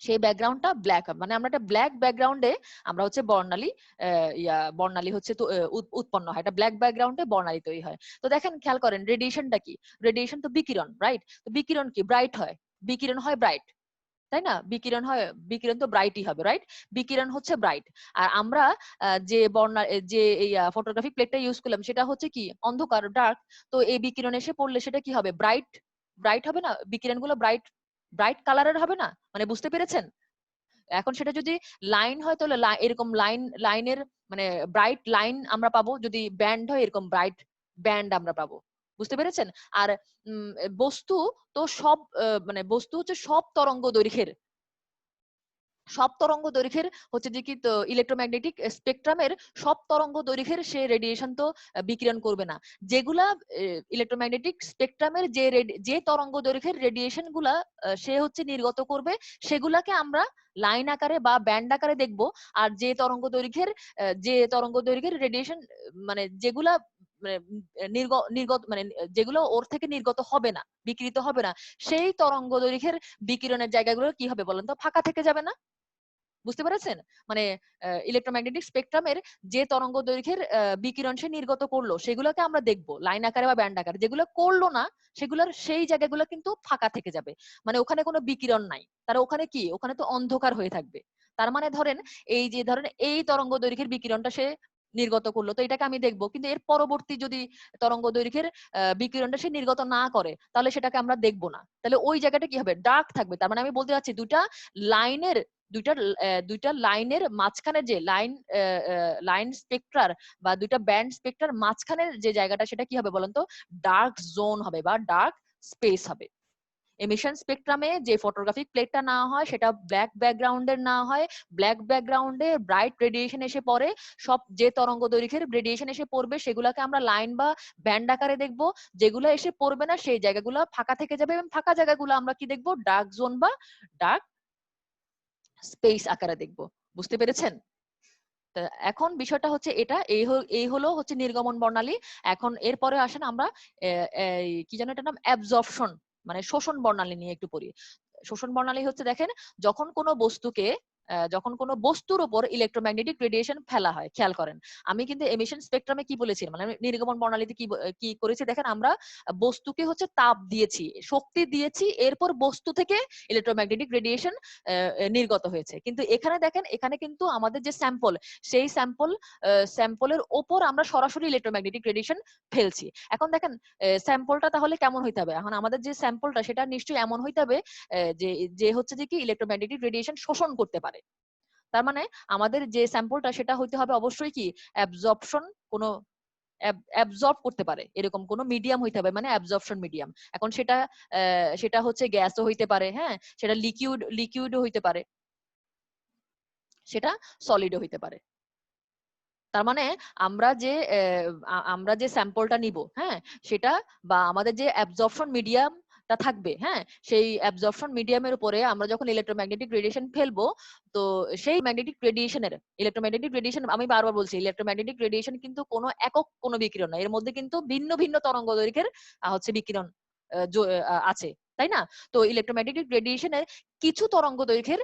সেই ব্যাকগ্রাউন্ডটা ব্ল্যাক হয়, মানে আমরা একটা ব্ল্যাক ব্যাকগ্রাউন্ডে আমরা হচ্ছে বর্ণালী হচ্ছে তো উৎপন্ন হয়, এটা ব্ল্যাক ব্যাকগ্রাউন্ডে বর্ণালী তৈরি হয়। তো দেখেন, খেয়াল করেন, রেডিয়েশনটা কি? রেডিয়েশন তো বিকিরণ, রাইট? তো বিকিরণ কি? ব্রাইট হয়, বিকিরণ হয় ব্রাইট, তাই না? বিকিরণ তো ব্রাইটই হবে, রাইট? বিকিরণ হচ্ছে ব্রাইট। আর আমরা যে ফটোগ্রাফিক প্লেটটা ইউজ করলাম সেটা হচ্ছে কি, অন্ধকার, ডার্ক। তো এই বিকিরণ এসে পড়লে সেটা কি হবে? ব্রাইট, ব্রাইট হবে না? বিকিরণ গুলো ব্রাইট ব্রাইট কালারের হবে না? মানে বুঝতে পেরেছেন? এখন সেটা যদি লাইন হয় তাহলে এরকম লাইনের মানে ব্রাইট লাইন আমরা পাবো, যদি ব্যান্ড হয় এরকম ব্রাইট ব্যান্ড আমরা পাবো। বুঝতে পেরেছেন? আর বস্তু তো সব মানে বস্তু হচ্ছে সব তরঙ্গ দৈর্ঘ্যের হচ্ছে যে কি, তো ইলেকট্রোম্যাগনেটিক স্পেকট্রামের সব তরঙ্গ দৈর্ঘ্যের সে রেডিয়েশন তো বিকিরণ করবে না। যেগুলা ইলেকট্রোম্যাগনেটিক স্পেকট্রামের যে তরঙ্গ দৈর্ঘ্যের রেডিয়েশন গুলা সে হচ্ছে নির্গত করবে, সেগুলাকে আমরা লাইন আকারে বা ব্যান্ড আকারে দেখব। আর যে তরঙ্গ দৈর্ঘ্যের রেডিয়েশন মানে যেগুলা মানে নির্গত মানে যেগুলো ওর থেকে নির্গত হবে না, বিকৃত হবে না, সেই তরঙ্গ দৈর্ঘ্যের বিকিরণের জায়গাগুলো কি হবে বলেন তো? ফাঁকা থেকে যাবে না? বুঝতে পেরেছেন? মানে ইলেকট্রোম্যাগনেটিক স্পেকট্রামের যে তরঙ্গ দৈর্ঘ্যের বিকিরণ সে নির্গত করলো সেগুলোকে আমরা দেখবো লাইন আকারে বা ব্যান্ড আকারে। যেগুলো করলো না সেগুলোর সেই জায়গাগুলো কিন্তু ফাঁকা থেকে যাবে, মানে ওখানে কোনো বিকিরণ নাই, তার ওখানে কি, ওখানে তো অন্ধকার হয়ে থাকবে। তার মানে ধরেন এই যে ধরেন এই তরঙ্গ দৈর্ঘ্যের বিকিরণটা সে নির্গত করলো, তো এটাকে আমি দেখবো, কিন্তু এর পরবর্তী যদি তরঙ্গ দৈর্ঘ্যের বিকিরণটা সে নির্গত না করে তাহলে সেটাকে আমরা দেখবো না। তাহলে ওই জায়গাটা কি হবে, ডার্ক থাকবে। তার মানে আমি বলতে চাচ্ছি লাইনের দুইটা লাইনের মাঝখানে যে লাইন স্পেক্ট্রার বা দুইটা ব্যান্ড স্পেক্ট্রার মাঝখানের যে জায়গাটা সেটা কি হবে বলেন তো, ডার্ক জোন হবে বা ডার্ক স্পেস হবে। এমিশন স্পেকট্রামে যে ফটোগ্রাফিক প্লেটটা না হয় সেটা ব্ল্যাক ব্যাকগ্রাউন্ডের না হয়, ব্ল্যাক ব্যাকগ্রাউন্ডে ব্রাইট রেডিয়েশন এসে পড়ে, সব যে তরঙ্গ দৈর্ঘ্যের রেডিয়েশন এসে পড়বে সেগুলোকে আমরা লাইন বা ব্যান্ড আকারে দেখব, যেগুলো এসে পড়বে না সেই জায়গাগুলো ফাঁকা থেকে যাবে, এবং ফাঁকা জায়গাগুলো আমরা কি দেখব, ডার্ক জোন বা ডার্ক স্পেস আকারে দেখব। বুঝতে পেরেছেন? এখন বিষয়টা হচ্ছে এটা, এই হলো হচ্ছে নির্গমন বর্ণালী। এখন এরপরে আসেন আমরা কি যেন এটার নাম, অ্যাবজর্পশন মানে শোষণ বর্ণালী নিয়ে একটু পড়ি। শোষণ বর্ণালী হচ্ছে দেখেন, যখন কোনো বস্তুর উপর ইলেকট্রোম্যাগনেটিক রেডিয়েশন ফেলা হয়, খেয়াল করেন আমি কিন্তু এমিশন স্পেকট্রামে কি বলেছি, মানে নির্গমন বর্ণালীতে কি করেছি দেখেন, আমরা বস্তুকে হচ্ছে তাপ দিয়েছি, শক্তি দিয়েছি, এরপর বস্তু থেকে ইলেকট্রোম্যাগনেটিক রেডিয়েশন নির্গত হয়েছে। কিন্তু এখানে দেখেন, এখানে কিন্তু আমাদের যে স্যাম্পল, সেই স্যাম্পলের ওপর আমরা সরাসরি ইলেকট্রোম্যাগনেটিক রেডিয়েশন ফেলছি। এখন দেখেন স্যাম্পলটা তাহলে কেমন হইতে হবে, এখন আমাদের যে স্যাম্পলটা সেটা নিশ্চয়ই এমন হইতে হবে যে যে হচ্ছে যে কি ইলেকট্রোম্যাগনেটিক রেডিয়েশন শোষণ করতে পারে। তার মানে আমাদের যে স্যাম্পলটা সেটা হইতে হবে অবশ্যই কি অ্যাবজর্পশন, কোনো অ্যাবজর্ব করতে পারে এরকম কোন মিডিয়াম হইতে হবে, মানে অ্যাবজর্পশন মিডিয়াম। এখন সেটা হচ্ছে গ্যাসও হইতে পারে, হ্যাঁ, সেটা লিকুইডও হইতে পারে, সেটা সলিডও হইতে পারে। তার মানে আমরা যে স্যাম্পলটা নিব, হ্যাঁ, সেটা বা আমাদের যে অ্যাবজর্পশন মিডিয়ামটা থাকবে, হ্যাঁ, সেই অ্যাবজর্পশন মিডিয়ামের উপরে আমরা যখন ইলেকট্রোম্যাগনেটিক রেডিয়েশন ফেলবো, তো সেই ইলেকট্রোম্যাগনেটিক রেডিয়েশন, আমি বারবার বলছি ইলেকট্রোম্যাগনেটিক রেডিয়েশন কিন্তু কোনো একক কোনো বিকিরণ না, এর মধ্যে কিন্তু ভিন্ন ভিন্ন তরঙ্গ দৈর্ঘ্যের হচ্ছে বিকিরণ আছে, তাই না? তো ইলেকট্রোম্যাগনেটিক রেডিয়েশনের কিছু তরঙ্গ দৈর্ঘ্যের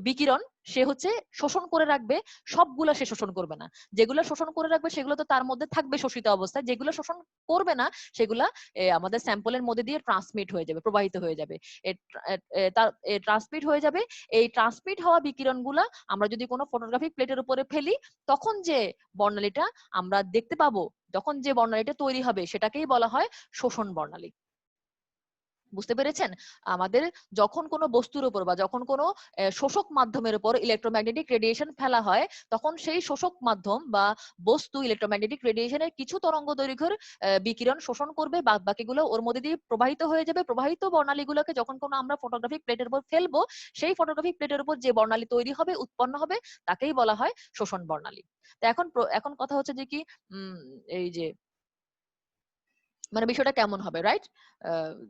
বিকিরণ সে হচ্ছে শোষণ করে রাখবে, সবগুলা সে শোষণ করবে না। যেগুলো শোষণ করে রাখবে সেগুলো তো তার মধ্যে থাকবে শোষিত অবস্থায়, যেগুলো শোষণ করবে না সেগুলা আমাদের স্যাম্পলের মধ্যে দিয়ে ট্রান্সমিট হয়ে যাবে, প্রবাহিত হয়ে যাবে। ট্রান্সমিট হয়ে যাবে। এই ট্রান্সমিট হওয়া বিকিরণগুলা আমরা যদি কোনো ফটোগ্রাফিক প্লেটের উপরে ফেলি, তখন যে বর্ণালীটা আমরা দেখতে পাবো, যখন যে বর্ণালীটা তৈরি হবে সেটাকেই বলা হয় শোষণ বর্ণালী। বুঝতে পেরেছেন? আমাদের যখন কোনো বস্তুর উপর বা যখন কোনো শোষক মাধ্যমের উপর ইলেকট্রোম্যাগনেটিক রেডিয়েশন ফেলা হয়, তখন সেই শোষক মাধ্যম বা বস্তু ইলেকট্রোম্যাগনেটিক রেডিয়েশনের কিছু তরঙ্গ দৈর্ঘ্যের বিকিরণ শোষণ করবে, বাদ বাকিগুলো ওর মধ্যে দিয়ে প্রবাহিত হয়ে যাবে। প্রবাহিত বর্ণালীগুলোকে যখন কোনো আমরা ফটোগ্রাফিক প্লেটের উপর ফেলবো, সেই ফটোগ্রাফিক প্লেটের উপর যে বর্ণালী তৈরি হবে, উৎপন্ন হবে, তাকেই বলা হয় শোষণ বর্ণালী। তো এখন কথা হচ্ছে যে কি, এই যে মানে বিষয়টা কেমন হবে, রাইট?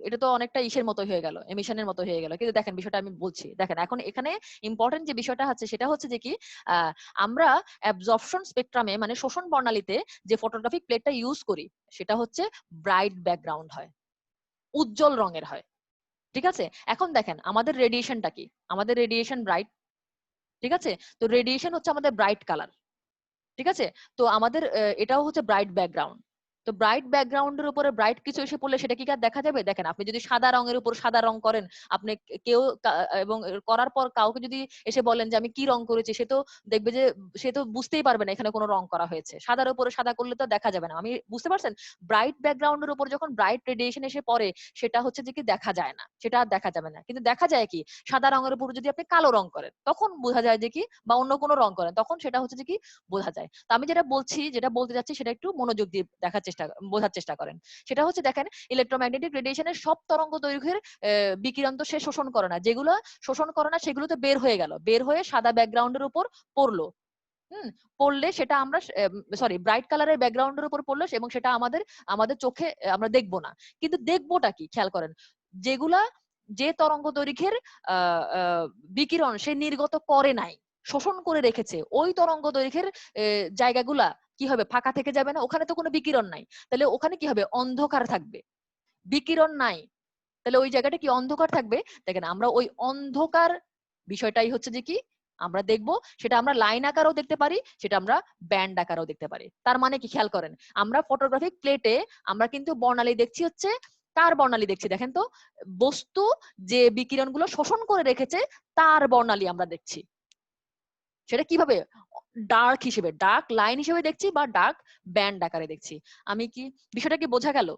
এটা তো অনেকটা ইসের মতো হয়ে গেল, এমিশনের মতো হয়ে গেল। কিন্তু দেখেন বিষয়টা আমি বলছি, দেখেন এখন এখানে ইম্পর্টেন্ট যে বিষয়টা হচ্ছে সেটা হচ্ছে যে কি, আমরা অ্যাবজর্পশন স্পেকট্রামে মানে শোষণ বর্ণালীতে যে ফটোগ্রাফিক প্লেটটা ইউজ করি সেটা হচ্ছে ব্রাইট ব্যাকগ্রাউন্ড হয়, উজ্জ্বল রঙের হয়। ঠিক আছে? এখন দেখেন আমাদের রেডিয়েশনটা কি, আমাদের রেডিয়েশন ব্রাইট, ঠিক আছে? তো রেডিয়েশন হচ্ছে আমাদের ব্রাইট কালার, ঠিক আছে? তো আমাদের এটাও হচ্ছে ব্রাইট ব্যাকগ্রাউন্ড। তো ব্রাইট ব্যাকগ্রাউন্ডের উপরে ব্রাইট কিছু এসে পড়লে সেটা কি আর দেখা যাবে? দেখেন আপনি যদি সাদা রঙের উপর সাদা রং করেন, আপনি কেউ এবং করার পর কাউকে যদি এসে বলেন যে আমি কি রং করেছি, সে তো দেখবে যে সে তো বুঝতেই পারবে না এখানে কোনো রং করা হয়েছে। সাদার উপরে সাদা করলে তো দেখা যাবে না। আমি বুঝতে পারছেন? ব্রাইট ব্যাকগ্রাউন্ডের উপর যখন ব্রাইট রেডিয়েশন এসে পড়ে, সেটা হচ্ছে যে কি দেখা যায় না, সেটা আর দেখা যাবে না। কিন্তু দেখা যায় কি, সাদা রঙের উপর যদি আপনি কালো রং করেন তখন বোঝা যায় যে কি, বা অন্য কোনো রং করেন তখন সেটা হচ্ছে যে কি বোঝা যায়। তো আমি যেটা বলছি, যেটা বলতে যাচ্ছি সেটা একটু মনোযোগ দিয়ে বোঝার চেষ্টা করেন। সেটা হচ্ছে দেখেন ইলেকট্রোম্যাগনেটিক রেডিয়েশনের সব তরঙ্গ দৈর্ঘ্যের বিকিরণ তো সে শোষণ করে না, যেগুলো শোষণ করে না সেগুলো তো বের হয়ে গেল, বের হয়ে সাদা ব্যাকগ্রাউন্ডের উপর পড়লো। পড়লে সেটা আমরা সরি ব্রাইট কালারের ব্যাকগ্রাউন্ডের উপর পড়লো এবং সেটা আমাদের চোখে আমরা দেখবো না। কিন্তু দেখবোটা কি, খেয়াল করেন, যেগুলা যে তরঙ্গ দৈর্ঘ্যের বিকিরণ সে নির্গত করে নাই, শোষণ করে রেখেছে, ওই তরঙ্গ দৈর্ঘ্যের জায়গাগুলা কি হবে, ফাঁকা থেকে যাবে না? ওখানে তো কোনো বিকিরণ নাই, তাহলে ওখানে কি হবে, অন্ধকার থাকবে, বিকিরণ নাই, তাহলে ওই জায়গাটা কি অন্ধকার থাকবে। দেখেন আমরা ওই অন্ধকার বিষয়টাই হচ্ছে যে কি আমরা দেখব, সেটা আমরা লাইন আকারেও দেখতে পারি, সেটা আমরা ব্যান্ড আকারেও দেখতে পারি। তার মানে কি খেয়াল করেন, আমরা ফটোগ্রাফিক প্লেটে আমরা কিন্তু বর্ণালী দেখছি হচ্ছে কার বর্ণালী দেখছি দেখেন তো, বস্তু যে বিকিরণগুলো শোষণ করে রেখেছে তার বর্ণালী আমরা দেখছি। সেটা কিভাবে, ডার্ক হিসেবে, ডার্ক লাইন হিসেবে দেখছি বা ডার্ক ব্যান্ড আকারে দেখছি। আমি কি বিষয়টা কি বোঝা গেল?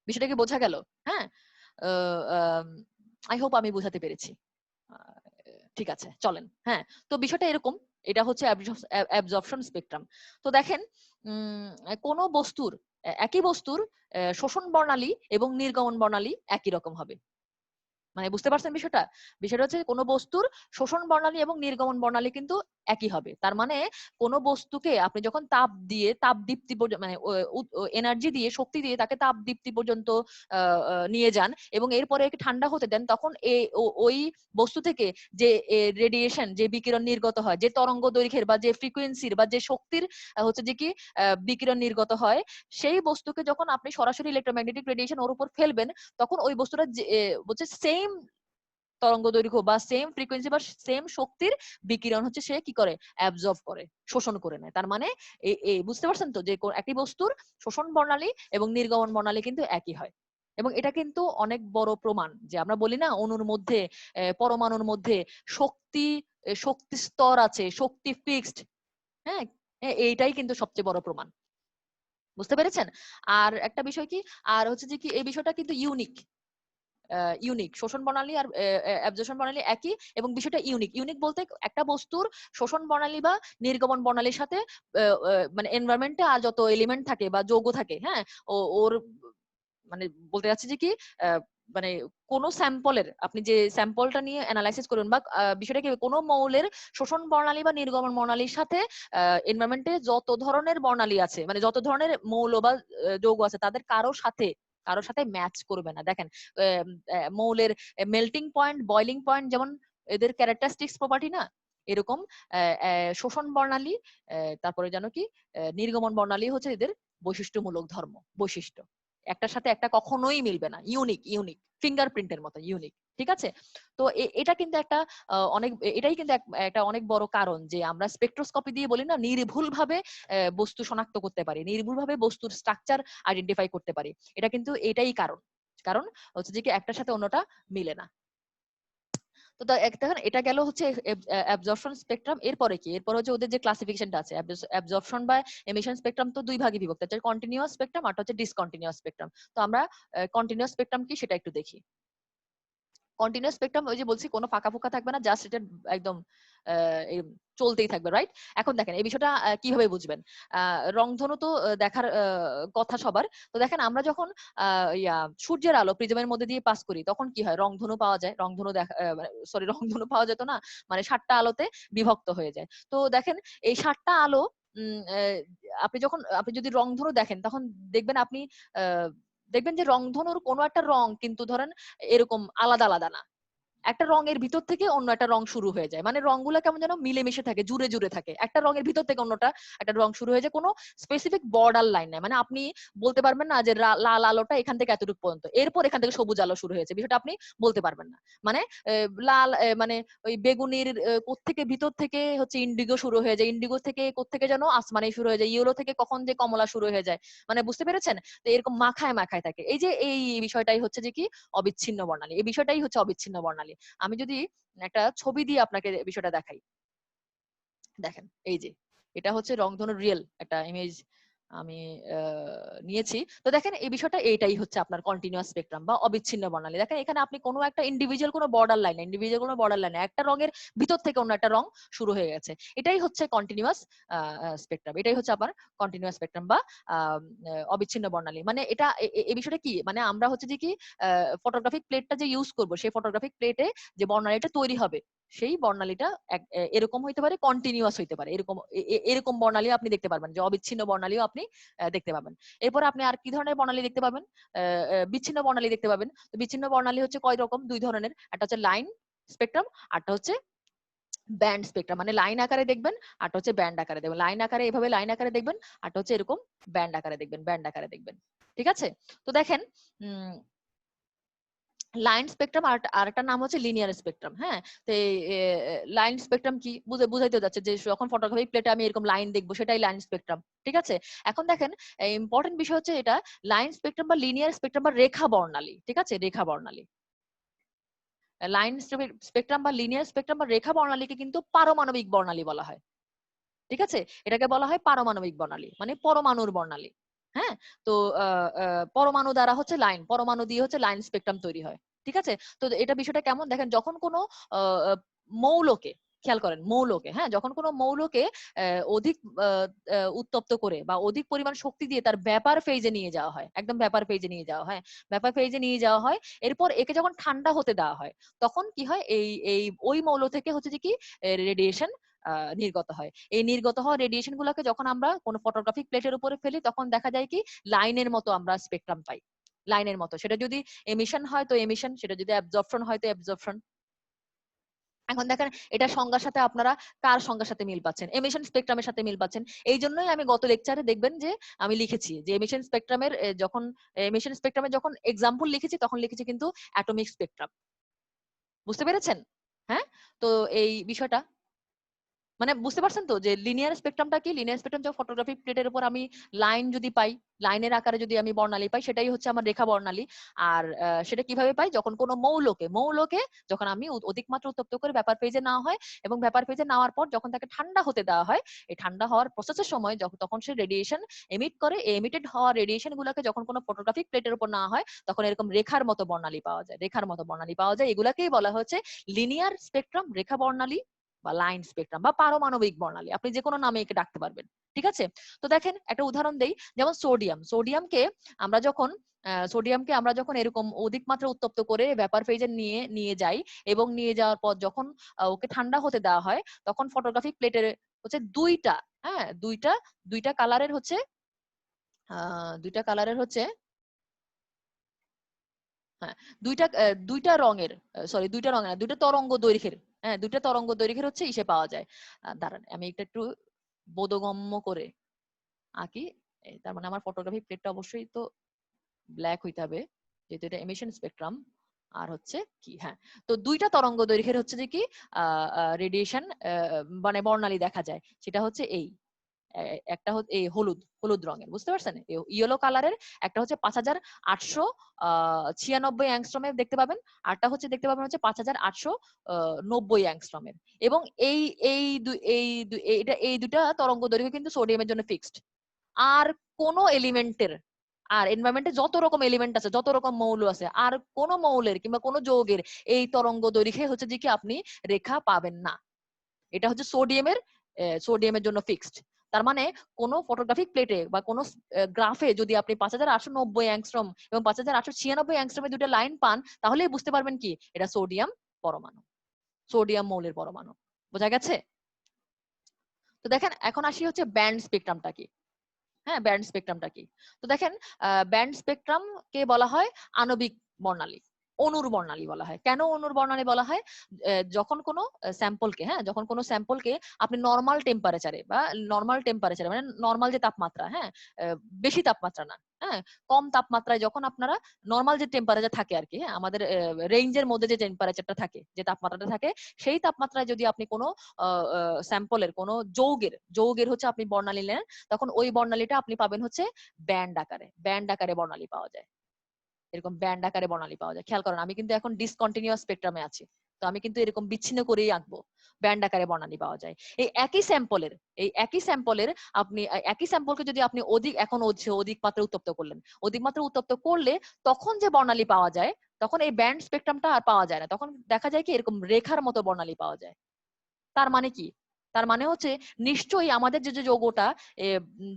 বিষয়টা কি বোঝা গেল? হ্যাঁ, আই হোপ আমি বোঝাতে পেরেছি। আহ, ঠিক আছে, চলেন। হ্যাঁ, তো বিষয়টা এরকম, এটা হচ্ছে অ্যাবজর্পশন স্পেকট্রাম। তো দেখেন কোন বস্তুর, একই বস্তুর শোষণ বর্ণালী এবং নির্গমন বর্ণালী একই রকম হবে। মানে বুঝতে পারছেন বিষয়টা? বিষয়টা হচ্ছে কোন বস্তুর শোষণ বর্ণালী এবং নির্গমন বর্ণালী কিন্তু একই হবে। তার মানে কোন বস্তুকে আপনি যখন তাপ দিয়ে, তাপ দীপ্তি মানে এনার্জি দিয়ে, শক্তি দিয়ে তাকে তাপ দীপ্তি পর্যন্ত নিয়ে যান এবং এরপরে ঠান্ডা হতে দেন, তখন ওই বস্তু থেকে যে রেডিয়েশন, যে বিকিরণ নির্গত হয়, যে তরঙ্গ দৈর্ঘ্যের বা যে ফ্রিকোয়েন্সির বা যে শক্তির হচ্ছে যে কি বিকিরণ নির্গত হয়, সেই বস্তুকে যখন আপনি সরাসরি ইলেকট্রোম্যাগনেটিক রেডিয়েশন ওর উপর ফেলবেন, তখন ওই বস্তুটা হচ্ছে সেম তরঙ্গ দৈর্ঘ্য বা সেম ফ্রিকোয়েন্সি বা সেম শক্তির বিকিরণ হচ্ছে সে কি করে, অ্যাবজর্ব করে, শোষণ করে নেয়। তার মানে বুঝতে পারছেন তো যে একটি বস্তুর শোষণ বর্ণালী এবং নির্গমন বর্ণালী কিন্তু একই হয়। এবং এটা কিন্তু অনেক বড় প্রমাণ যে আমরা বলি না অণুর মধ্যে, পরমাণুর মধ্যে শক্তি, শক্তি স্তর আছে, শক্তি ফিক্সড। হ্যাঁ, এইটাই কিন্তু সবচেয়ে বড় প্রমাণ। বুঝতে পেরেছেন? আর একটা বিষয় কি, আর হচ্ছে যে কি এই বিষয়টা কিন্তু ইউনিক, ইউনিক শোষণ প্রণালী আর অ্যাবজর্পশন প্রণালী একই, এবং বিষয়টা ইউনিক। ইউনিক বলতে একটা বস্তুর শোষণ প্রণালী বা নির্গমন প্রণালীর সাথে মানে এনভায়রনমেন্টে আর যত এলিমেন্ট থাকে বা যৌগ থাকে, হ্যাঁ, ওর মানে বলতে যাচ্ছে যে কি মানে কোন স্যাম্পলের, আপনি যে স্যাম্পলটা নিয়ে অ্যানালাইসিস করুন বা বিষয়টা কি কোনো মৌলের শোষণ বর্ণালী বা নির্গমন বর্ণালীর সাথে এনভায়রনমেন্টে যত ধরনের বর্ণালী আছে, মানে যত ধরনের মৌল বা যৌগ আছে, তাদের কারোর সাথে ম্যাচ করবে না। দেখেন মৌলের মেল্টিং পয়েন্ট, বয়লিং পয়েন্ট যেমন এদের ক্যারেক্টারিস্টিক্স প্রপার্টি না, এরকম শোষণ বর্ণালী, তারপরে জানো কি নির্গমন বর্ণালী হচ্ছে এদের বৈশিষ্ট্যমূলক ধর্ম, বৈশিষ্ট্য। একটার সাথে একটা কখনোই মিলবে না, ইউনিক, ইউনিক ফিঙ্গারপ্রিন্টের মতো ইউনিক। ঠিক আছে? তো এটা কিন্তু একটা অনেক, এটাই কিন্তু একটা অনেক বড় কারণ যে আমরা স্পেকট্রোস্কোপি দিয়ে বলি না নির্ভুলভাবে বস্তু শনাক্ত করতে পারি, নির্ভুলভাবে বস্তুর স্ট্রাকচার আইডেন্টিফাই করতে পারি। এটা কিন্তু এটাই কারণ, কারণ হচ্ছে যে কি একটার সাথে অন্যটা মিলে না। তো দেখেন এটা গেল হচ্ছে অ্যাবজর্পশন স্পেকট্রাম। এরপরে কি, এরপর হচ্ছে ওদের যে ক্লাসিফিকেশনটা আছে, অ্যাবজর্পশন বা এমিশন স্পেকট্রাম তো দুই ভাগে বিভক্ত, একটা কন্টিনিউয়াস স্পেকট্রাম আর হচ্ছে ডিসকন্টিনিউয়াস স্পেকট্রাম। তো আমরা কন্টিনিউয়াস স্পেকট্রাম কি সেটা একটু দেখি। কন্টিনিউয়াস স্পেকট্রাম ওই যে বলছি কোনো ফাঁকা ফোকা থাকবে না, জাস্ট এটা একদম চলতেই থাকবে, রাইট? এখন দেখেন এই বিষয়টা কিভাবে বুঝবেন। রংধনু তো দেখার কথা সবার। তো দেখেন আমরা যখন সূর্যের আলো প্রিজমের মধ্যে দিয়ে পাস করি তখন কি হয়, রংধনু পাওয়া যায়। রংধনু দেখা, সরি রংধনু পাওয়া যেত না, মানে 7টা আলোতে বিভক্ত হয়ে যায়। তো দেখেন এই 7টা আলো আপনি যদি রংধনু দেখেন তখন দেখবেন আপনি দেখবেন যে রংধনুর কোনো একটা রং কিন্তু ধরেন এরকম আলাদা আলাদা না, একটা রঙের ভিতর থেকে অন্য একটা রং শুরু হয়ে যায়, মানে রংগুলো কেমন যেন মিলেমিশে থাকে, জুড়ে জুড়ে থাকে, একটা রঙের ভিতর থেকে অন্যটা একটা রং শুরু হয়ে যায়, কোনো স্পেসিফিক বর্ডার লাইন নাই। মানে আপনি বলতে পারবেন না যে লাল আলোটা এখান থেকে এতটুকু পর্যন্ত, এরপর এখান থেকে সবুজ আলো শুরু হয়েছে, বিষয়টা আপনি বলতে পারবেন না। মানে লাল মানে ওই বেগুনির কোত্থেকে ভিতর থেকে হচ্ছে ইন্ডিগো শুরু হয়ে যায়, ইন্ডিগো থেকে কোত্থেকে যেন আসমানি শুরু হয়ে যায়, ইয়েলো থেকে কখন যে কমলা শুরু হয়ে যায়, মানে বুঝতে পেরেছেন? তো এরকম মাখায় মাখায় থাকে। এই যে এই বিষয়টাই হচ্ছে যে কি অবিচ্ছিন্ন বর্ণালী, এই বিষয়টাই হচ্ছে অবিচ্ছিন্ন বর্ণালী। আমি যদি একটা ছবি দিয়ে আপনাকে বিষয়টা দেখাই, দেখেন এই যে এটা হচ্ছে রংধনুর রিয়েল একটা ইমেজ আমি নিয়েছি। তো দেখেন এই বিষয়টা এইটাই হচ্ছে আপনার কন্টিনিউয়াস স্পেকট্রাম বা অবিচ্ছিন্ন বর্ণালী। দেখেন এখানে আপনি কোনো একটা ইন্ডিভিজুয়াল কোনো বর্ডার লাইন, একটা রঙের ভিতর থেকে অন্য একটা রং শুরু হয়ে গেছে, এটাই হচ্ছে কন্টিনিউয়াস স্পেকট্রাম, এটাই হচ্ছে আবার কন্টিনিউয়াস স্পেকট্রাম বা অবিচ্ছিন্ন বর্ণালী। মানে এটা এই বিষয়টা কি, মানে আমরা হচ্ছে যে কি ফটোগ্রাফিক প্লেটটা যে ইউজ করব, সেই ফটোগ্রাফিক প্লেটে যে বর্ণালীটা তৈরি হবে, সেই বর্ণালীটা এরকম হইতে পারে, কন্টিনিউয়াস হইতে পারে, এরকম বর্ণালীও আপনি দেখতে পারবেন, যে অবিচ্ছিন্ন বর্ণালীও আপনি দেখতে পাবেন। এরপর আপনি আর কি ধরনের বর্ণালী দেখতে পাবেন, বিচ্ছিন্ন বর্ণালী দেখতে পাবেন। তো বিচ্ছিন্ন বর্ণালী হচ্ছে কয় রকম, দুই ধরনের, একটা হচ্ছে লাইন স্পেকট্রাম, আরটা হচ্ছে ব্যান্ড স্পেকট্রাম। মানে লাইন আকারে দেখবেন, আরটা হচ্ছে ব্যান্ড আকারে দেখবেন। লাইন আকারে এভাবে লাইন আকারে দেখবেন, আরটা হচ্ছে এরকম ব্যান্ড আকারে দেখবেন, ব্যান্ড আকারে দেখবেন। ঠিক আছে? তো দেখেন লাইন স্পেকট্রাম আর একটা নাম হচ্ছে লিনিয়ার স্পেকট্রাম। হ্যাঁ, তো লাইন স্পেকট্রাম কি বুঝাইতে যাচ্ছে যে যখন ফটোগ্রাফিক প্লেটে আমি এরকম লাইন দেখবো সেটাই লাইন স্পেকট্রাম। ঠিক আছে, এখন দেখেন ইম্পর্টেন্ট বিষয় হচ্ছে এটা লাইন স্পেকট্রাম বা লিনিয়ার স্পেকট্রাম বা রেখা বর্ণালী। ঠিক আছে, রেখা বর্ণালী। লাইন স্পেকট্রাম বা লিনিয়ার স্পেকট্রাম বা রেখা বর্ণালীকে কিন্তু পারমাণবিক বর্ণালী বলা হয়। ঠিক আছে, এটাকে বলা হয় পারমাণবিক বর্ণালী, মানে পরমাণুর বর্ণালী। হ্যাঁ, তো পরমাণু দ্বারা হচ্ছে লাইন, পরমাণু দিয়ে হচ্ছে লাইন স্পেকট্রাম তৈরি হয়। ঠিক আছে, তো এটা বিষয়টা কেমন দেখেন, যখন কোনো মৌলকে, খেয়াল করেন মৌলকে, হ্যাঁ যখন কোনো মৌলকে অধিক উত্তপ্ত করে বা অধিক পরিমাণ শক্তি দিয়ে তার ব্যাপার ফেজে নিয়ে যাওয়া হয়, একদম ব্যাপার ফেজে নিয়ে যাওয়া হয়, ব্যাপার ফেজে নিয়ে যাওয়া হয়, এরপর একে যখন ঠান্ডা হতে দেওয়া হয় তখন কি হয়, এই এই ওই মৌল থেকে হচ্ছে যে কি রেডিয়েশন নির্গত হয়। এই নির্গত হওয়া রেডিয়েশন গুলোকে যখন আমরা কোনো ফটোগ্রাফিক প্লেটের উপরে ফেলি তখন দেখা যায় কি লাইনের মতো আমরা স্পেকট্রাম পাই, লাইনের মতো। সেটা যদি এমিশন হয় তো এমিশন, সেটা যদি অ্যাবজর্পশন হয় তো অ্যাবজর্পশন। এখন দেখেন এটা সংজ্ঞার সাথে আপনারা কার সংজ্ঞার সাথে মিল পাচ্ছেন? এমিশন স্পেকট্রামের সাথে মিল পাচ্ছেন। এই জন্যই আমি গত লেকচারে দেখবেন যে আমি লিখেছি যে এমিশন স্পেকট্রামের যখন এমিশন স্পেকট্রামের যখন এক্সাম্পল লিখেছি তখন লিখেছি কিন্তু অ্যাটমিক স্পেকট্রাম। বুঝতে পেরেছেন? হ্যাঁ, তো এই বিষয়টা মানে বুঝতে পারছেন তো যে লিনিয়ার স্পেকট্রামটা কি? লিনিয়ার স্পেকট্রাম যখন ফটোগ্রাফিক প্লেটের উপর আমি লাইন যদি পাই, লাইনের আকারে যদি আমি বর্ণালী পাই, সেটাই হচ্ছে আমার রেখা বর্ণালী। আর সেটা কিভাবে পাই? যখন কোনো মৌলকে যখন আমি অধিক মাত্রা উত্তপ্ত করে ব্যাপার ফেজে নেওয়া হয়, এবং ব্যাপার ফেজে নেওয়ার পর যখন তাকে ঠান্ডা হতে দেওয়া হয়, এই ঠান্ডা হওয়ার প্রসেসের সময় তখন সে রেডিয়েশন এমিট করে। এই এমিটেড হওয়া রেডিয়েশন গুলোকে যখন কোনো ফটোগ্রাফিক প্লেটের উপর নেওয়া হয় তখন এরকম রেখার মতো বর্ণালী পাওয়া যায়, রেখার মতো বর্ণালী পাওয়া যায়। এগুলাকেই বলা হচ্ছে লিনিয়ার স্পেকট্রাম, রেখা বর্ণালী বা লাইন স্পেকট্রাম বা পারমাণবিক বর্ণালী, আপনি যে কোনো নামে একে ডাকতে পারবেন। ঠিক আছে, তো দেখেন একটা উদাহরণ দেই, যেমন সোডিয়ামকে আমরা যখন এরকম অধিক মাত্রা উত্তপ্ত করে ভ্যাপার ফেজে নিয়ে যাই, এবং নিয়ে যাওয়ার পর যখন ওকে ঠান্ডা হতে দেওয়া হয় তখন ফটোগ্রাফিক প্লেটের হচ্ছে দুইটা, হ্যাঁ দুইটা কালারের হচ্ছে দুইটা কালারের হচ্ছে হ্যাঁ দুইটা রঙের, সরি দুইটা রঙের না, দুইটা তরঙ্গ দৈর্ঘ্যের, হ্যাঁ দুইটা তরঙ্গ দৈর্ঘ্যের হচ্ছে ইসে পাওয়া যায়। দাঁড়ান আমি একটু বোধগম্য করে আঁকি। তার মানে আমার ফটোগ্রাফি প্লেটটা অবশ্যই তো ব্ল্যাক হইতে হবে, যেহেতু এটা এমিশন স্পেকট্রাম। আর হচ্ছে কি, হ্যাঁ তো দুইটা তরঙ্গ দৈর্ঘ্যের হচ্ছে যে কি রেডিয়েশন মানে বর্ণালী দেখা যায়, সেটা হচ্ছে এই একটা হচ্ছে এই হলুদ হলুদ রঙের, বুঝতে পারছেন? ইয়েলো কালারের একটা হচ্ছে 5896 অ্যাংস্ট্রমের দেখতে পাবেন, আরটা হচ্ছে দেখতে পাবেন হচ্ছে 5890 অ্যাংস্ট্রমের। এবং এই এই এই দুটা তরঙ্গ দৈর্ঘ্য কিন্তু সোডিয়ামের জন্য ফিক্সড। আর কোন এলিমেন্টের, আর এনভায়রনমেন্টে যত রকম এলিমেন্ট আছে, যত রকম মৌল আছে, আর কোন মৌলের কিংবা কোন যৌগের এই তরঙ্গ দৈর্ঘ্যে হচ্ছে যে কি আপনি রেখা পাবেন না। এটা হচ্ছে সোডিয়ামের জন্য ফিক্সড। তার মানে কোন ফটোগ্রাফিক প্লেটে বা কোন গ্রাফে যদি আপনি 5890 অ্যাংস্ট্রম এবং 5896 অ্যাংস্ট্রমের দুটো লাইন পান, তাহলেই বুঝতে পারবেন কি এটা সোডিয়াম পরমাণু, সোডিয়াম মৌলের পরমাণু। বোঝা গেছে? তো দেখেন এখন আসি হচ্ছে ব্যান্ড স্পেকট্রামটা কি। হ্যাঁ, ব্যান্ড স্পেকট্রামটা কি? তো দেখেন ব্যান্ড স্পেকট্রাম কে বলা হয় আণবিক বর্ণালী, অণুর বর্ণালী বলা হয়। কেন অণুর বর্ণালী বলা হয়? যখন কোনো স্যাম্পলকে, হ্যাঁ যখন কোনো স্যাম্পলকে আপনি নর্মাল টেম্পারেচারে মানে নর্মাল যে তাপমাত্রা, হ্যাঁ বেশি তাপমাত্রা না, হ্যাঁ কম তাপমাত্রায় যখন আপনারা নর্মাল যে টেম্পারেচার থাকে আর কি, হ্যাঁ আমাদের রেঞ্জের মধ্যে যে টেম্পারেচারটা থাকে, যে তাপমাত্রাটা থাকে, সেই তাপমাত্রায় যদি আপনি কোনো স্যাম্পলের কোনো যৌগের হচ্ছে আপনি বর্ণালী নেন, তখন ওই বর্ণালীটা আপনি পাবেন হচ্ছে ব্যান্ড আকারে বর্ণালী পাওয়া যায়। এরকম ব্যান্ড আকারে বর্ণালী পাওয়া যায়। খেয়াল করেন আমি কিন্তু এখন ডিসকন্টিনিউয়াস স্পেকট্রামে আছি, তো আমি কিন্তু এরকম বিচ্ছিন্ন করেই আঁকবো। ব্যান্ড আকারে বর্ণালী পাওয়া যায় এই একই স্যাম্পলের আপনি একই স্যাম্পলকে যদি আপনি অধিক মাত্রা উত্তপ্ত করলেন, অধিক মাত্রা উত্তপ্ত করলে তখন যে বর্ণালী পাওয়া যায়, তখন এই ব্যান্ড স্পেকট্রামটা আর পাওয়া যায় না, তখন দেখা যায় কি এরকম রেখার মতো বর্ণালী পাওয়া যায়। তার মানে কি? তার মানে হচ্ছে নিশ্চয়ই আমাদের যে যে যৌগটা,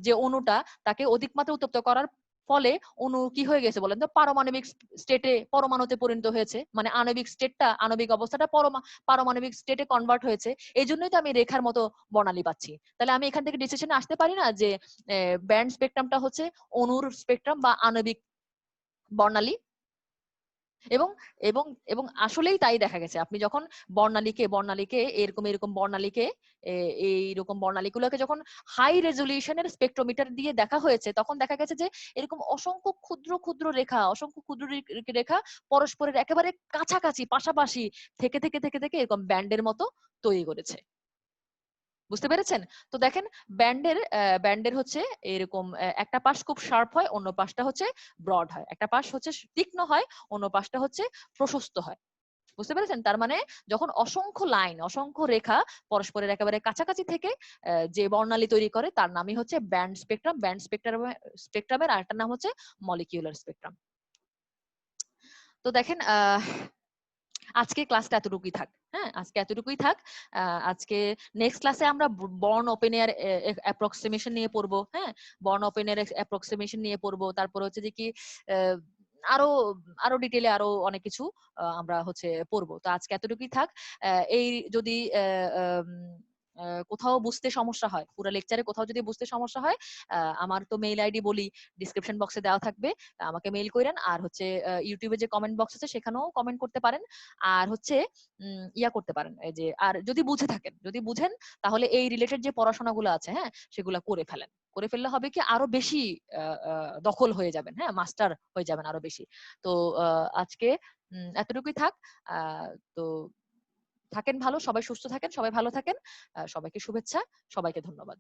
যে অণুটা, তাকে অধিক মাত্রা উত্তপ্ত করার ফলে অণু কি হয়ে গেছে বলেন তো? পারমাণবিক স্টেটে, পরমাণুতে পরিণত হয়েছে। মানে আণবিক অবস্থাটা পারমাণবিক স্টেটে কনভার্ট হয়েছে। এই জন্যই তো আমি রেখার মতো বর্ণালী পাচ্ছি। তাহলে আমি এখান থেকে ডিসিশনে আসতে পারি না যে ব্যান্ড স্পেকট্রামটা হচ্ছে অণুর স্পেকট্রাম বা আণবিক বর্ণালী? এবং এবং এবং আসলেই তাই দেখা গেছে। আপনি যখন বর্ণালীকে এরকম এরকম বর্ণালীকে এইরকম বর্ণালীগুলোকে যখন হাই রেজলিউশনের স্পেকট্রোমিটার দিয়ে দেখা হয়েছে, তখন দেখা গেছে যে এরকম অসংখ্য ক্ষুদ্র ক্ষুদ্র রেখা, অসংখ্য ক্ষুদ্র রেখা পরস্পরের একেবারে কাছাকাছি পাশাপাশি থেকে থেকে থেকে থেকে এরকম ব্যান্ডের মতো তৈরি করেছে। বুঝতে পেরেছেন? তো দেখেন ব্যান্ডের হচ্ছে এরকম একটা পাশ খুব শার্প হয়, অন্য পাশটা হচ্ছে ব্রড হয়। একটা পাশ হচ্ছে তীক্ষ্ণ হয়, অন্য পাশটা হচ্ছে প্রশস্ত হয়। বুঝতে পেরেছেন? তার মানে যখন অসংখ্য লাইন, অসংখ্য রেখা পরস্পরের একেবারে কাছাকাছি থেকে যে বর্ণালী তৈরি করে তার নামই হচ্ছে ব্যান্ড স্পেকট্রাম। ব্যান্ড স্পেকট্রামের আরেকটা নাম হচ্ছে মলিকিউলার স্পেকট্রাম। তো দেখেন আজকে ক্লাসটা এতটুকুই থাক। হ্যাঁ, আজকে এতটুকুই থাক। আজকে নেক্সট ক্লাসে আমরা বর্ন ওপেন এয়ার অ্যাপ্রক্সিমেশন নিয়ে পড়বো। হ্যাঁ, বর্ন ওপেন এয়ার অ্যাপ্রক্সিমেশন নিয়ে পড়বো। তারপর হচ্ছে যে কি আহ, আরো আরো ডিটেইলে আরো অনেক কিছু আমরা হচ্ছে পড়বো। তো আজকে এতটুকুই থাক। এই যদি কোথাও বুঝতে সমস্যা হয়, পুরো লেকচারে কোথাও যদি বুঝতে সমস্যা হয়, আমার তো মেইল আইডি বলি ডিসক্রিপশন বক্সে দেওয়া থাকবে, আমাকে মেইল করেন। আর হচ্ছে ইউটিউবে যে কমেন্ট বক্স আছে সেখানেও কমেন্ট করতে পারেন। আর হচ্ছে ইয়া করতে পারেন, এই যে আর যদি যদি বুঝেন তাহলে এই রিলেটেড যে পড়াশোনাগুলো আছে, হ্যাঁ, সেগুলো করে ফেলেন। করে ফেললে হবে কি আরো বেশি দখল হয়ে যাবেন, হ্যাঁ, মাস্টার হয়ে যাবেন আরো বেশি। তো আজকে এতটুকুই থাক। তো থাকেন ভালো, সবাই সুস্থ থাকেন, সবাই ভালো থাকেন। সবাইকে শুভেচ্ছা, সবাইকে ধন্যবাদ।